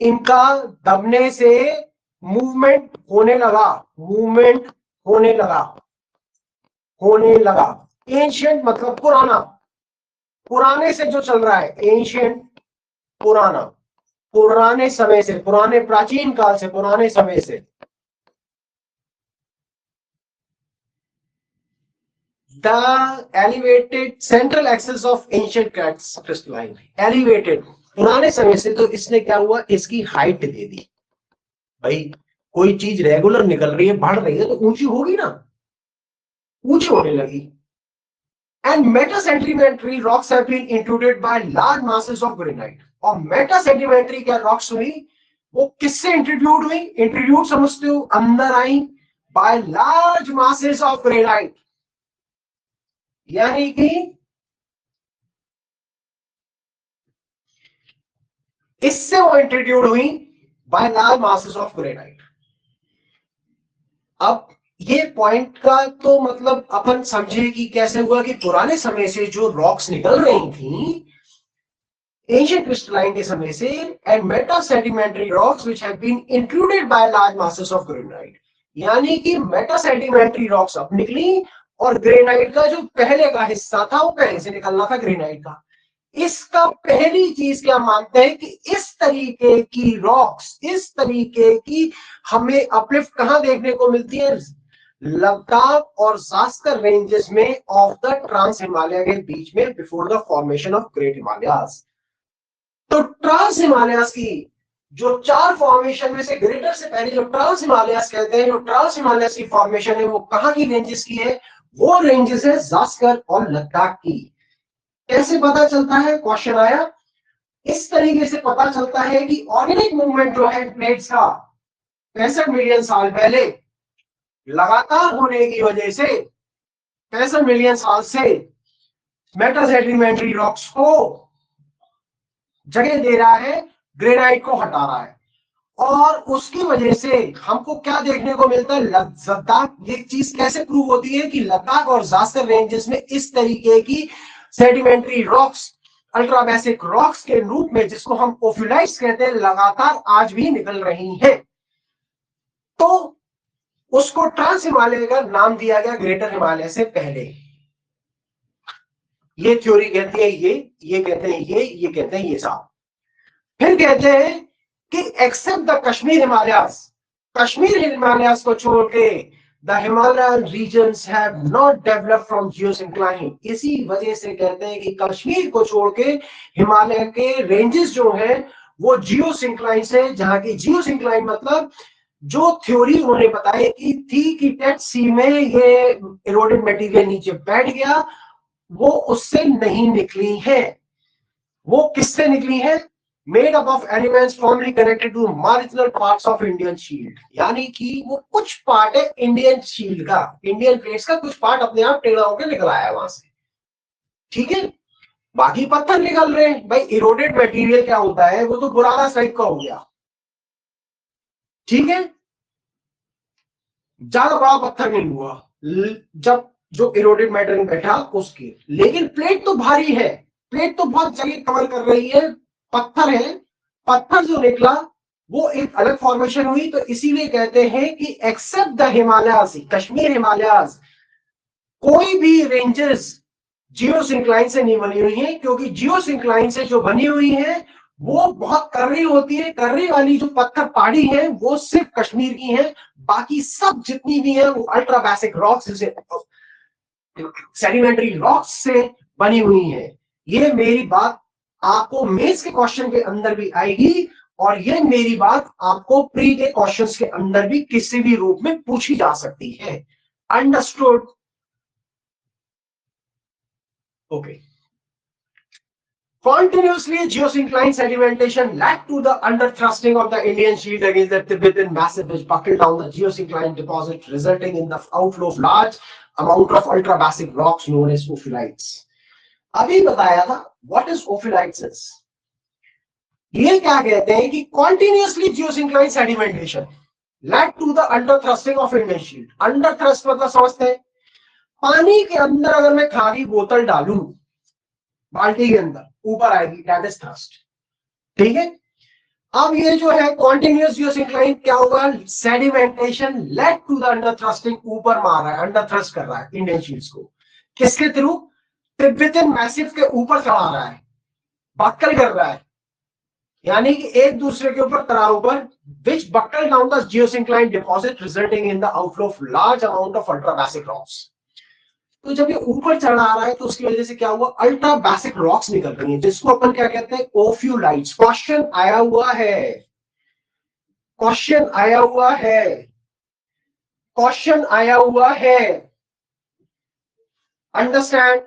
इनका दबने से मूवमेंट होने लगा, मूवमेंट होने लगा। एंशिएंट मतलब पुराना, पुराने से जो चल रहा है, एंशिएंट पुराना, पुराने समय से, पुराने प्राचीन काल से, पुराने समय से। The elevated central axis of ancient crystalline, elevated पुराने समय से, तो इसने क्या हुआ, इसकी हाइट दे दी। भाई कोई चीज रेगुलर निकल रही है, बढ़ रही है, तो ऊंची होगी ना, ऊंची होने लगी। And metasedimentary rocks have been intruded by large masses of granite. और metasedimentary क्या रॉक्स हुई, वो किससे इंट्रोड्यूस हुई, इंट्रोड्यूस समझते हो, अंदर आई by large masses of granite, यानी कि इससे वो इंट्रोड्यूस हुई by large masses of granite. अब ये पॉइंट का तो मतलब अपन समझे कि कैसे हुआ कि पुराने समय से जो रॉक्स निकल रही थी एंशिएंट क्रिस्टलाइन के समय से, and metasedimentary rocks which have been included by large masses of granite, यानी कि मेटासेडिमेंट्री रॉक्स अब निकली, और ग्रेनाइट का जो पहले का हिस्सा था, वो पहले से निकलना था ग्रेनाइट का। इसका पहली चीज क्या मानते हैं कि इस तरीके की रॉक्स, इस तरीके की हमें अपलिफ्ट कहां देखने को मिलती है, लद्दाख और जास्कर रेंजेस में ऑफ द ट्रांस हिमालय के बीच में, before the formation of great Himalayas. तो ट्रांस हिमालयास की जो चार फॉर्मेशन में से ग्रेटर से पहले जो ट्रांस हिमालयास कहते हैं, जो ट्रांस हिमालयास की फॉर्मेशन है, वो कहां की रेंजेस की है, वो रेंजेस है जास्कर और लद्दाख की। कैसे पता चलता है, क्वेश्चन आया, इस तरीके से पता चलता है कि ऑर्गेनिक मूवमेंट जो है प्लेट्स का 65 मिलियन साल पहले लगातार होने की वजह से 65 मिलियन साल से मेटासेडिमेंट्री रॉक्स को जगह दे रहा है, ग्रेनाइट को हटा रहा है, और उसकी वजह से हमको क्या देखने को मिलता है, लद्दाख, ये चीज कैसे प्रूव होती है कि लद्दाख और जास्कर रेंजेस में इस तरीके की सेडिमेंट्री रॉक्स, अल्ट्राबेसिक रॉक्स के रूप में, जिसको हम ओफिलाइट्स कहते हैं, लगातार आज भी निकल रही हैं। तो उसको ट्रांस हिमालय का नाम दिया गया ग्रेटर हिमालय से पहले। ये थ्योरी कहती है ये कहते हैं ये कहते हैं ये साहब। फिर कहते हैं कि एक्सेप्ट द कश्मीर हिमालयास, कश्मीर हिमालयास को छोड़ के the Himalayan regions have not developed from geosyncline. इसी वजह से कहते हैं कि कश्मीर को छोड़ के हिमालय के रेंजेस जो हैं वो जियोसिंक्लाइन से, जहां की जियोसिंक्लाइन मतलब जो थ्योरी उन्होंने बताई कि थी कि डेड सी में ये इरोडेड मटेरियल नीचे बैठ गया, वो उससे नहीं निकली है। वो किससे निकली है? Made up of elements formerly connected to marginal parts of Indian shield, यानी कि वो कुछ पार्ट है इंडियन शील्ड का, इंडियन प्लेट्स का कुछ पार्ट अपने आप टेढ़ा होकर निकल आया वहां से, ठीक है। बाकी पत्थर निकल रहे हैं। भाई इरोडेड मटेरियल क्या होता है? वो तो पुराना टाइप का हो गया, ठीक है, ज्यादा बड़ा पत्थर नहीं हुआ जब जो इरोडेड मटेरियल बैठा उसकी। लेकिन प्लेट तो भारी है, प्लेट तो बहुत जगह कवर कर रही है, पत्थर है, पत्थर जो निकला वो एक अलग फॉर्मेशन हुई। तो इसीलिए कहते हैं कि एक्सेप्ट द हिमालयास, कश्मीर हिमालयास, कोई भी रेंजेस जियोसिंक्लाइन से नहीं बनी हुई है, क्योंकि जियोसिंक्लाइन से जो बनी हुई है वो बहुत कर्री होती है। कर्री वाली जो पत्थर पहाड़ी है वो सिर्फ कश्मीर की है, बाकी सब जितनी भी है वो अल्ट्रा बेसिक रॉक्स से, सेडिमेंट्री रॉक्स से बनी हुई है। ये मेरी बात आपको मेंस के क्वेश्चन के अंदर भी आएगी, और ये मेरी बात आपको प्री के क्वेश्चंस के अंदर भी किसी भी रूप में पूछी जा सकती है। Understood? Okay. Continuously geosyncline sedimentation led to the underthrusting of the Indian shield against the Tibetan massif, which buckled down the geosyncline deposit, resulting in the outflow of large amount of ultrabasic rocks known as ophelites. अभी बताया था what is ophelites is. ये क्या कहते हैं कि continuously geosyncline sedimentation led to the underthrusting of Indian shield. Underthrust मतलब समझते हैं, पानी के अंदर अगर मैं खाली बोतल डालूं बाल्टी के अंदर, ऊपर आएगी, दैट इज थ्रस्ट, ठीक है। अब ये जो है कॉन्टिन्यूअस जियोसिंक्लाइन क्या होगा? Sedimentation led to the underthrusting, ऊपर मार रहा है, अंडर थ्रस्ट कर रहा है इंडियन शीट्स को, किसके थ्रू? तिब्बतन मैसिव के ऊपर चढ़ा रहा है, बक्कल कर रहा है, यानी कि एक दूसरे के ऊपर तरारों पर, which buckled down the geosyncline deposit, resulting in the outflow of large amount of ultrabasic rocks. तो जब ये ऊपर चढ़ा आ रहा है तो उसकी वजह से क्या हुआ? अल्ट्रा बेसिक रॉक्स निकल रही हैं, जिसको अपन क्या कहते हैं? ओफ्यूलाइट्स। क्वेश्चन आया हुआ है, क्वेश्चन आया हुआ है, क्वेश्चन आया हुआ है। Understand?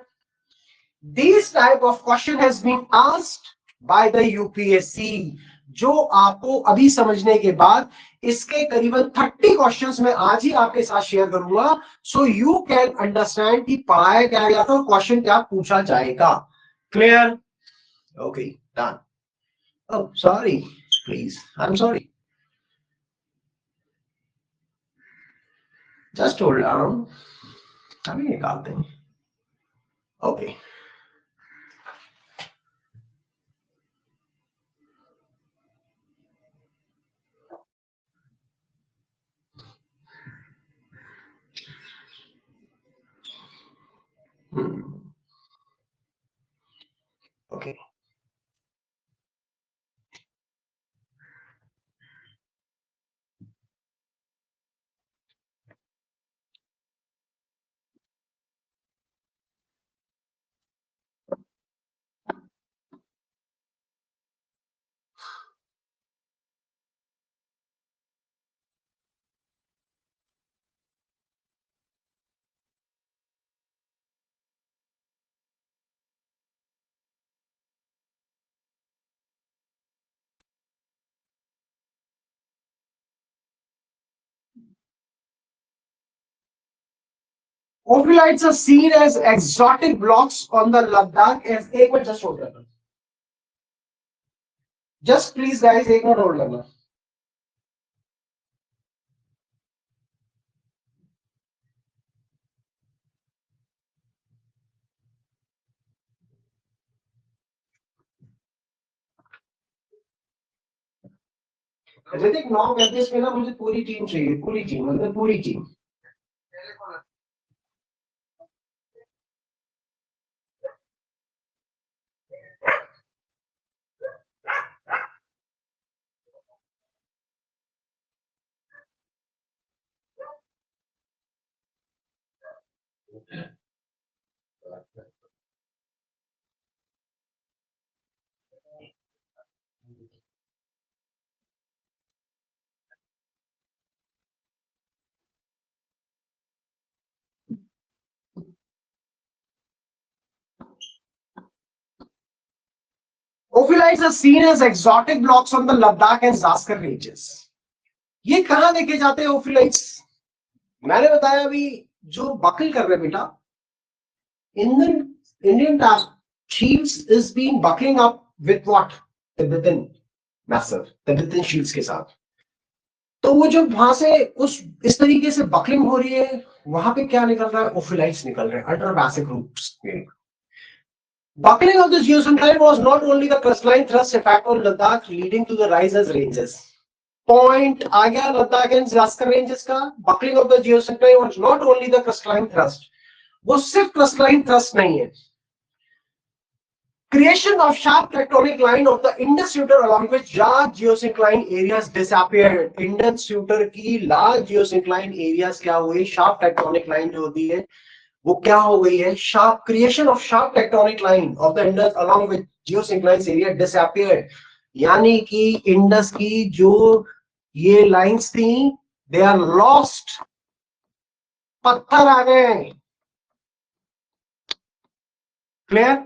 This type of question has been asked by the UPSC, जो आपको अभी समझने के बाद इसके करीबन 30 क्वेश्चंस मैं आज ही आपके साथ शेयर करूंगा, सो यू कैन अंडरस्टैंड कि पढ़ाया क्या गया था और क्वेश्चन क्या पूछा जाएगा। Clear? Okay, done. Oh sorry, please, I am sorry, just hold on, अभी निकालते हैं। Okay, okay. Ophiolites are seen as exotic blocks on the Ladakh as एक मिनट जस्ट होल्ड करना, जस्ट प्लीज गाइस एक मिनट होल्ड करना। ऋतिक 9:35 में ना मुझे पूरी टीम चाहिए, पूरी टीम मतलब पूरी team. Ophiolites are seen as exotic blocks on the Ladakh and Zaskar ranges. ये कहां देखे जाते हैं ओफिलाइट्स? मैंने बताया अभी जो बकल कर रहे बेटा, Indian shields is being buckling up with what? Tibetan massive, Tibetan shields के साथ. तो वो जो वहां से उस इस तरीके से बकलिंग हो रही है, वहां पे क्या निकल रहा है? ओफिलाइट्स निकल रहे हैं, अल्ट्राबैसिक roots. Buckling of the geosyncline was not only the crystalline thrust effect on Ladakh leading to the rise as ranges. Point आ गया Ladakh and Zaskar ranges का. Buckling of the geosyncline was not only the crystalline thrust. वो सिर्फ crystalline thrust नहीं है. Creation of sharp tectonic line of the Indus Sutor along which large geosyncline areas disappeared. Indus Sutor की large geosyncline areas क्या हुए? Sharp tectonic line जो होती है वो क्या हो गई है? Sharp creation of sharp tectonic line of the Indus along with geosynclines area disappeared. यानी कि इंडस की जो ये लाइंस थी दे आर लॉस्ट. पत्थर आ गए. Clear?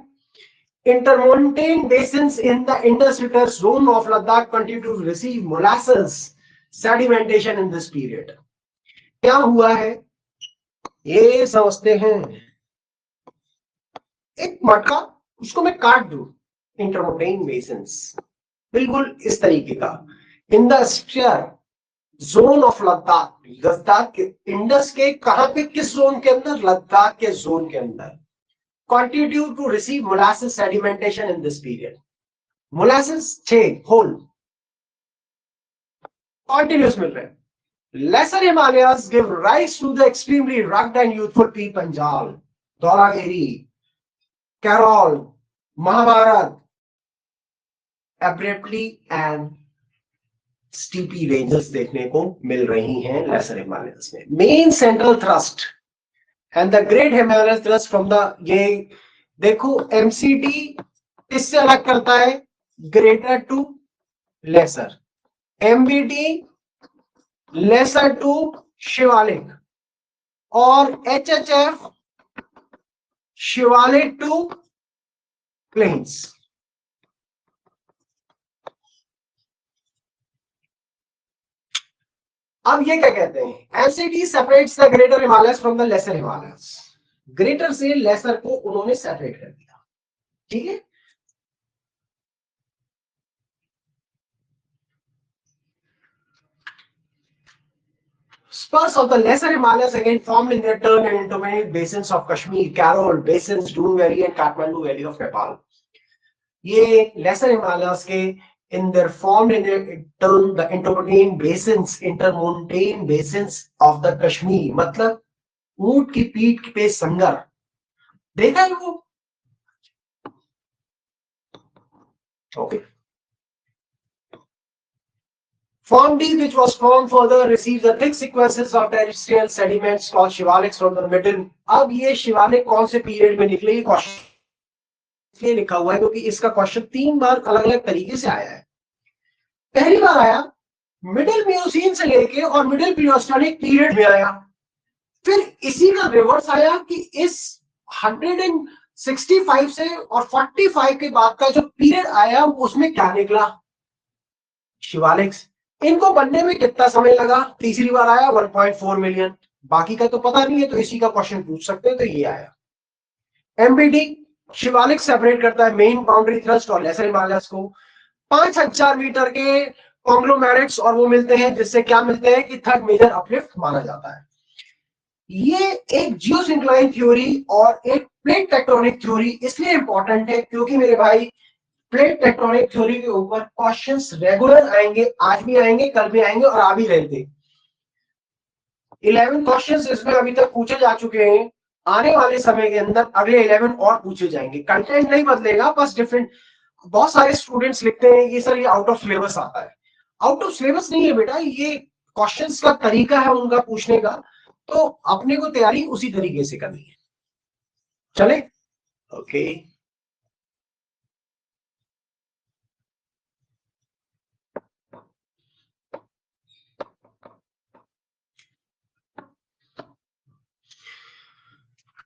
Intermontane basins in the Indus River zone of Ladakh continue to receive molasses sedimentation in this period. क्या हुआ है ये समझते हैं. एक मटका उसको मैं काट दूं, इंटरमोंटेन बेसिन्स बिल्कुल इस तरीके का in the sphere zone of Ladakh. Ladakh के इंडस के कहां पे, किस जोन के अंदर? लद्दाख के जोन के अंदर. Continue to receive molasses sedimentation in this period. Molasses छेद होल कंटिन्यूस मिल रहे हैं. Lesser Himalayas give rise to the extremely rugged and youthful P. Panjal, Dhaulagiri, Karol, Mahabharat, abruptly and steepy ranges देखने को मिल रही हैं Lesser Himalayas में. Main central thrust and the Great Himalayas thrust from the, ये देखो MCT इससे अलग करता है greater to lesser, MBT lesser to Shivalik और HHF शिवालिक टू प्लेन्स. अब ये क्या कहते हैं? MCT separates the greater Himalayas from the lesser Himalayas. Greater से लेसर को उन्होंने सेपरेट कर दिया. ठीक है. Spurs of the lesser Himalayas again formed in their turn and intermediate basins of Kashmir, Karol basins, Doon Valley and Kathmandu Valley of Nepal. ये lesser Himalayas के in their formed in their turn the intermontane basins of the Kashmir. मतलब ऊंट की पीठ पे संगर देखा है वो. Okay. Form D, which was formed further, receives the thick sequences of terrestrial sediments called shivalics from the middle. अब ये शिवालिक कौन से पीरियड में निकले? ये क्वेश्चन इसलिए लिखा हुआ है क्योंकि इसका क्वेश्चन 3 बार अलग अलग तरीके से आया है. पहली बार आया मिडिल मियोसीन से लेके और मिडिल प्लियोस्टोनिक पीरियड में आया. फिर इसी का रिवर्स आया कि इस 165 से और 45 के बाद का जो पीरियड आया उसमें क्या निकला? शिवालिक्स. इनको बनने में कितना समय लगा? तीसरी बार आया 1.4 मिलियन. बाकी का तो पता नहीं है तो इसी का क्वेश्चन पूछ सकते हैं. तो ये आया. एमबीडी शिवालिक सेपरेट करता है मेन बाउंड्री थ्रस्ट और लेसर हिमालयस को. 5000 मीटर के कॉन्ग्लोमेरेट्स और वो मिलते हैं जिससे क्या मिलते हैं कि थर्ड मेजर अपलिफ्ट माना जाता है. ये एक जियोसिंक्लाइन थ्योरी और एक प्लेट टेक्टोनिक थ्योरी इसलिए इंपॉर्टेंट है क्योंकि मेरे भाई प्लेट टेक्टोनिक थ्योरी के ऊपर क्वेश्चंस रेगुलर आएंगे. आज भी आएंगे, कल भी आएंगे और आ भी रहे थे. 11 क्वेश्चंस इसमें अभी तक पूछे जा चुके हैं. आने वाले समय के अंदर अगले 11 और पूछे जाएंगे. कंटेंट नहीं बदलेगा, बस डिफरेंट. बहुत सारे स्टूडेंट्स लिखते हैं कि सर ये आउट ऑफ सिलेबस आता है. आउट ऑफ सिलेबस नहीं है बेटा, ये क्वेश्चंस का तरीका है उनका पूछने का. तो अपने को तैयारी उसी तरीके से करनी है. चले? Okay.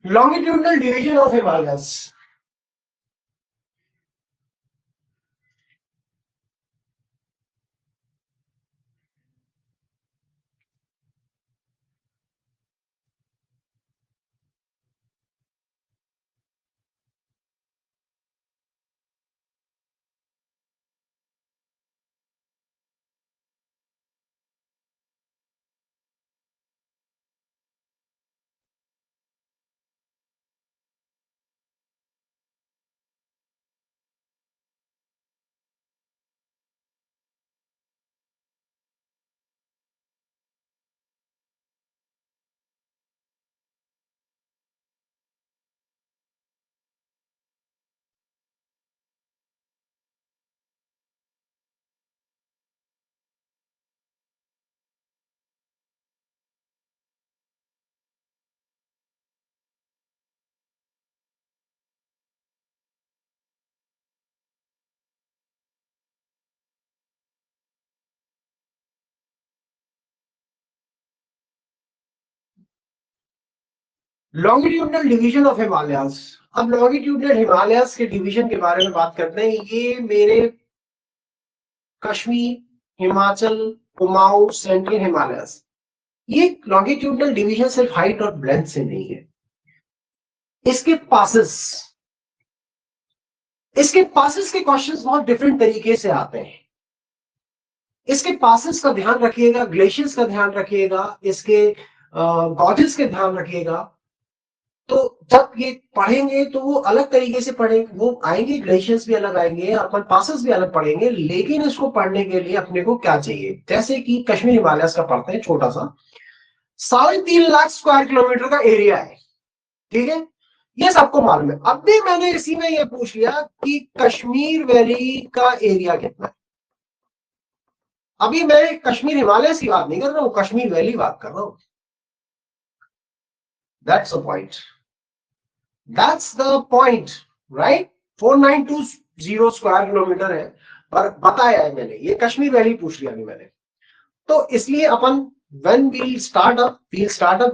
Longitudinal division of Himalayas. Longitudinal division of Himalayas. अब लॉन्गिट्यूडनल हिमालयस के डिवीजन के बारे में बात करते हैं। ये मेरे कश्मीर, हिमाचल, कुमाऊं, सेंट्रल हिमालयस, ये लॉन्गिट्यूडनल डिवीजन सिर्फ हाइट और लेंथ से नहीं है, इसके पासेस, इसके पासेस के क्वेश्चंस बहुत डिफरेंट तरीके से आते हैं। इसके पासेस का ध्यान रखिएगा, ग्लेशियर्स का ध्यान रखिएगा, इसके गॉजेस के ध्यान रखिएगा। तो जब ये पढ़ेंगे तो वो अलग तरीके से पढ़ेंगे, वो आएंगे, ग्लेशियर्स भी अलग आएंगे, अपन पासेस भी अलग पढ़ेंगे। लेकिन इसको पढ़ने के लिए अपने को क्या चाहिए, जैसे कि कश्मीर हिमालयस का पढ़ते हैं, छोटा सा 3.5 लाख स्क्वायर किलोमीटर का एरिया है, ठीक है, ये सबको मालूम है। अब भी मैंने इसी में ये पूछ लिया कि कश्मीर वैली का एरिया कितना है। अभी मैं कश्मीर हिमालय की बात नहीं कर रहा हूं, कश्मीर वैली बात कर रहा हूं। That's the point, that's the point, right. 4920 square kilometre है, पर बताया है मैंने, ये कश्मीर वैली पूछ लिया अभी मैंने। तो इसलिए अपन when we'll start up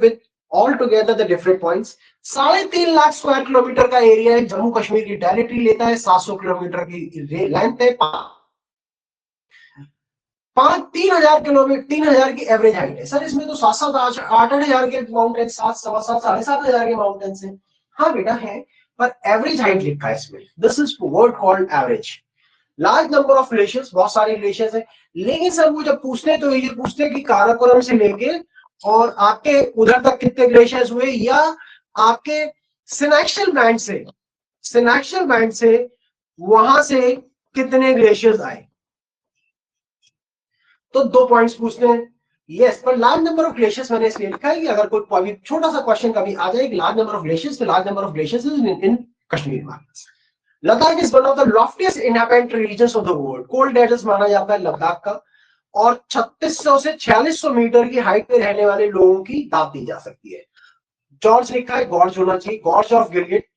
with all together the different points। 3.5 lakh square kilometre का एरिया है, जम्मू कश्मीर की टेरिटरी लेता है, 700 किलोमीटर की लेंथ है, 3,000 किलोमीटर, 3,000 की एवरेज हाइट है। सर इसमें तो 7-8 हजार के माउंटेन, 7, 7, 7.5 हजार के माउंटेन है। हाँ बेटा है, पर एवरेज हाइट लिखा है इसमें, this is word called average. Large number of glaciers, बहुत सारे ग्लेशियर्स है। लेकिन सर वो जब पूछते हैं तो ये पूछते हैं कि काराकोरम से लेके और आपके उधर तक कितने ग्लेशियर्स हुए, या आपके सिनेक्शियल बैंड से, सिनेक्शियल बैंड से वहां से कितने ग्लेशियर्स आए। तो 2 पॉइंट्स पूछते हैं। यस, पर लार्ज नंबर ऑफ ग्लेशियर्स मैंने इसलिए लिखा है कि अगर कोई छोटा सा क्वेश्चन कभी आ जाए, लार्ज नंबर ऑफ ग्लेशियर्स, तो large number of glaciers in Kashmir में। Ladakh is one of the loftiest inhabited regions of the world, cold desert माना जाता है लद्दाख का, और 3600 से 4600 मीटर की हाइट पे रहने वाले लोगों की दाद दी जा सकती है। जॉर्ज लिखा है, गॉर्ज होना चाहिए, गॉर्ज ऑफ गिलगिट।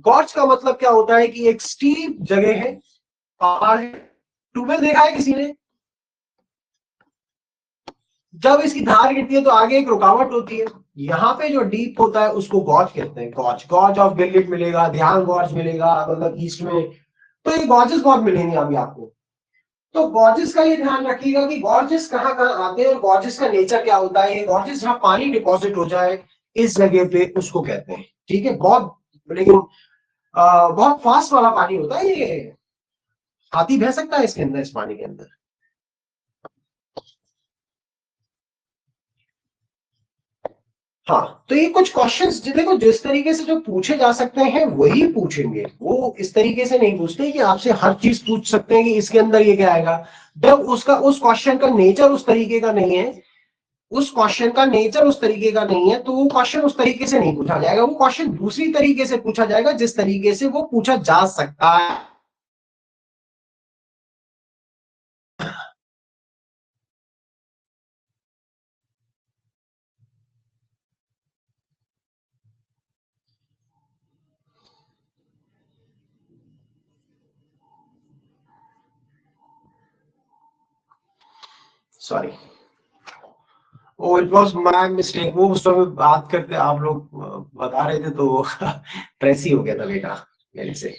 गॉर्ज का मतलब क्या होता है कि एक स्टीप जगह है, पहाड़ है। ट्यूबवेल देखा है किसी ने? जब इसकी धार गिरती है तो आगे एक रुकावट होती है, यहाँ पे जो डीप होता है उसको गॉर्ज कहते हैं। गॉर्ज, गॉर्ज ऑफ गिलगिट मिलेगा, ध्यान गॉर्ज मिलेगा, मतलब ईस्ट में। तो ये गॉर्जेस बहुत मिलेंगे अभी आपको। तो गॉर्जेस का ये ध्यान रखिएगा कि गॉर्जेस कहाँ कहाँ आते हैं और गॉर्जेस का नेचर क्या होता है। ये गॉर्जेस जहाँ पानी डिपॉजिट हो जाए इस जगह पे उसको कहते हैं, ठीक है। बहुत, लेकिन बहुत फास्ट वाला पानी होता है ये, हाथी बह सकता है इसके अंदर, इस पानी के अंदर। हाँ, तो ये कुछ क्वेश्चंस देखो, जिस तरीके से जो पूछे जा सकते हैं वही पूछेंगे, वो इस तरीके से नहीं पूछते कि आपसे हर चीज पूछ सकते हैं कि इसके अंदर ये क्या आएगा। जब उसका, उस क्वेश्चन का नेचर उस तरीके का नहीं है, उस क्वेश्चन का नेचर उस तरीके का नहीं है, तो वो क्वेश्चन उस तरीके से नहीं पूछा जाएगा, वो क्वेश्चन दूसरी तरीके से पूछा जाएगा जिस तरीके से वो पूछा जा सकता है। Sorry, oh it was my mistake. वो उस समय बात करते आप लोग बता रहे थे तो प्रेस ही हो गया था बेटा मेरे से।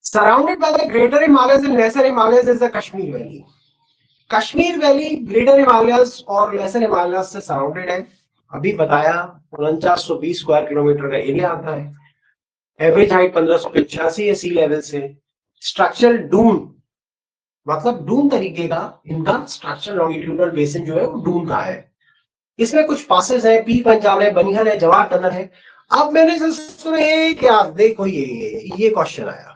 Surrounded by the Greater Himalayas and Lesser Himalayas is the Kashmir Valley. Kashmir valley greater Himalayas और लेसर हिमालयस से सराउंडेड है। अभी बताया 4920 स्क्वायर किलोमीटर का एरिया आता है। एवरेज हाइट 1585 है सी लेवल से। स्ट्रक्चरल डून मतलब डून तरीके का इनका स्ट्रक्चर लॉन्गिट्यूडनल बेसिन जो है वो डून का है। इसमें कुछ पासेस है, पी पंजाब है, बनिहाल है, जवाहर टनल है। अब मैंने सुने क्या, देखो ये क्वेश्चन आया।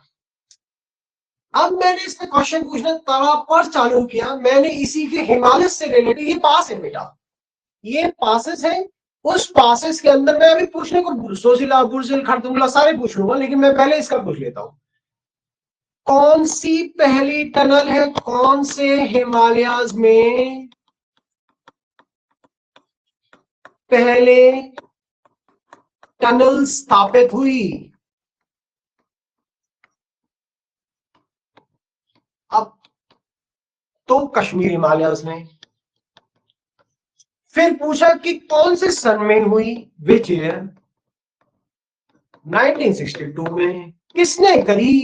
अब मैंने इससे क्वेश्चन पूछना तवा पर चालू किया। मैंने इसी के हिमालय से रिलेटेड, ये पास है बेटा, ये पासेस है। उस पासेस के अंदर मैं अभी पूछने को सोजिला, बुर्जिल, खरदुंगला सारे पूछ लूंगा, लेकिन मैं पहले इसका पूछ लेता हूं। कौन सी पहली टनल है, कौन से हिमालयाज में पहले टनल स्थापित हुई? अब तो कश्मीर हिमालयाज में। फिर पूछा कि कौन से सन में हुई, विच ईयर? 1962 में। किसने करी?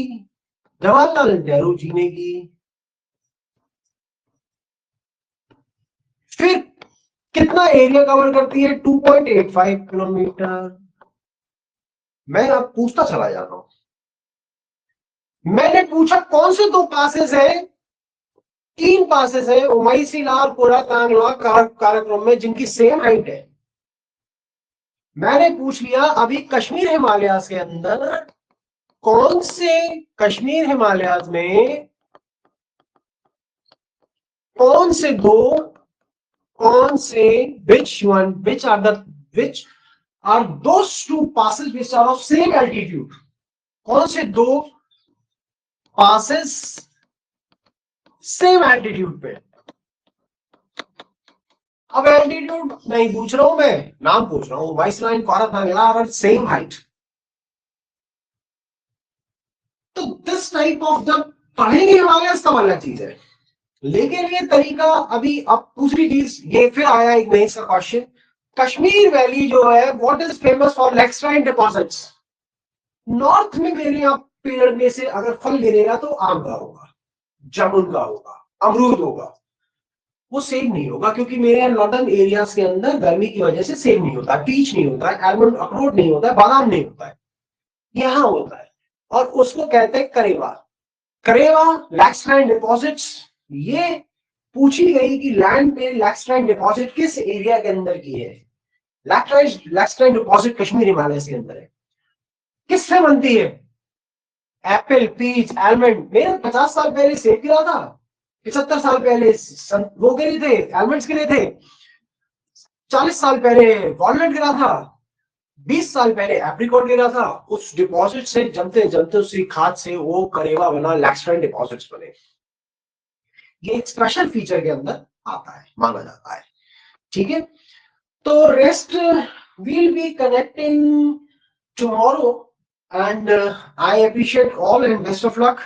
जवाहरलाल नेहरू जी ने की। फिर कितना एरिया कवर करती है? 2.85 किलोमीटर। मैं अब पूछता चला जा रहा हूं। मैंने पूछा कौन से दो पासेस है? 3 पासेस है, उमाईसीलार, कोरा कांगला, काराकोरम में, जिनकी सेम हाइट है। मैंने पूछ लिया अभी कश्मीर हिमालयाज के अंदर कौन से, कश्मीर हिमालयाज में कौन से दो, कौन से which are those two passes which are of same altitude? कौन से दो पासेस सेम एल्टीट्यूड पे? अब एल्टीट्यूड नहीं पूछ रहा हूं मैं, नाम पूछ रहा हूं। वाइसराय, कोराकांगला और सेम हाइट। तो दिस टाइप ऑफ जब पढ़ेंगे हमारे इसका वाला चीज है। लेकिन ये तरीका अभी, अब दूसरी चीज ये फिर आया एक नई सा क्वेश्चन। कश्मीर वैली जो है what is famous for lacustrine deposits? North में मेरे यहाँ पेड़ में से अगर फल गिरेगा तो आम का होगा, जामुन का होगा, अमरूद होगा। वो सेम नहीं होगा क्योंकि मेरे नॉर्दर्न एरियाज के अंदर गर्मी की वजह से सेम नहीं होता। पीच नहीं होता है, आलमंड अखरोट नहीं होता है, बादाम नहीं होता है, यहां होता है। और उसको कहते हैं करेवा। करेवा लैक्सराइन डिपॉजिट्स। ये पूछी गई कि लैंड पे लैक्सराइन डिपॉजिट किस एरिया के अंदर की है? लैक्सराइन डिपॉजिट कश्मीर हिमालय के अंदर है। किससे बनती है? Apple, peach, almond. मेरे 50 साल पहले सेब गिरा था, 75 साल पहले वो गिरे थे, आलमंड्स गिरे थे, 40 साल पहले वॉलनट गिरा था, 20 साल पहले एप्रिकॉट गिरा था। उस डिपॉजिट से जमते जमते उसी खाद से वो करेवा बना, लैक्सराइन डिपॉजिट्स बने। ये एक स्पेशल फीचर के अंदर आता है, माना जाता है। ठीक है, तो rest we'll be connecting tomorrow and I appreciate all and best of luck.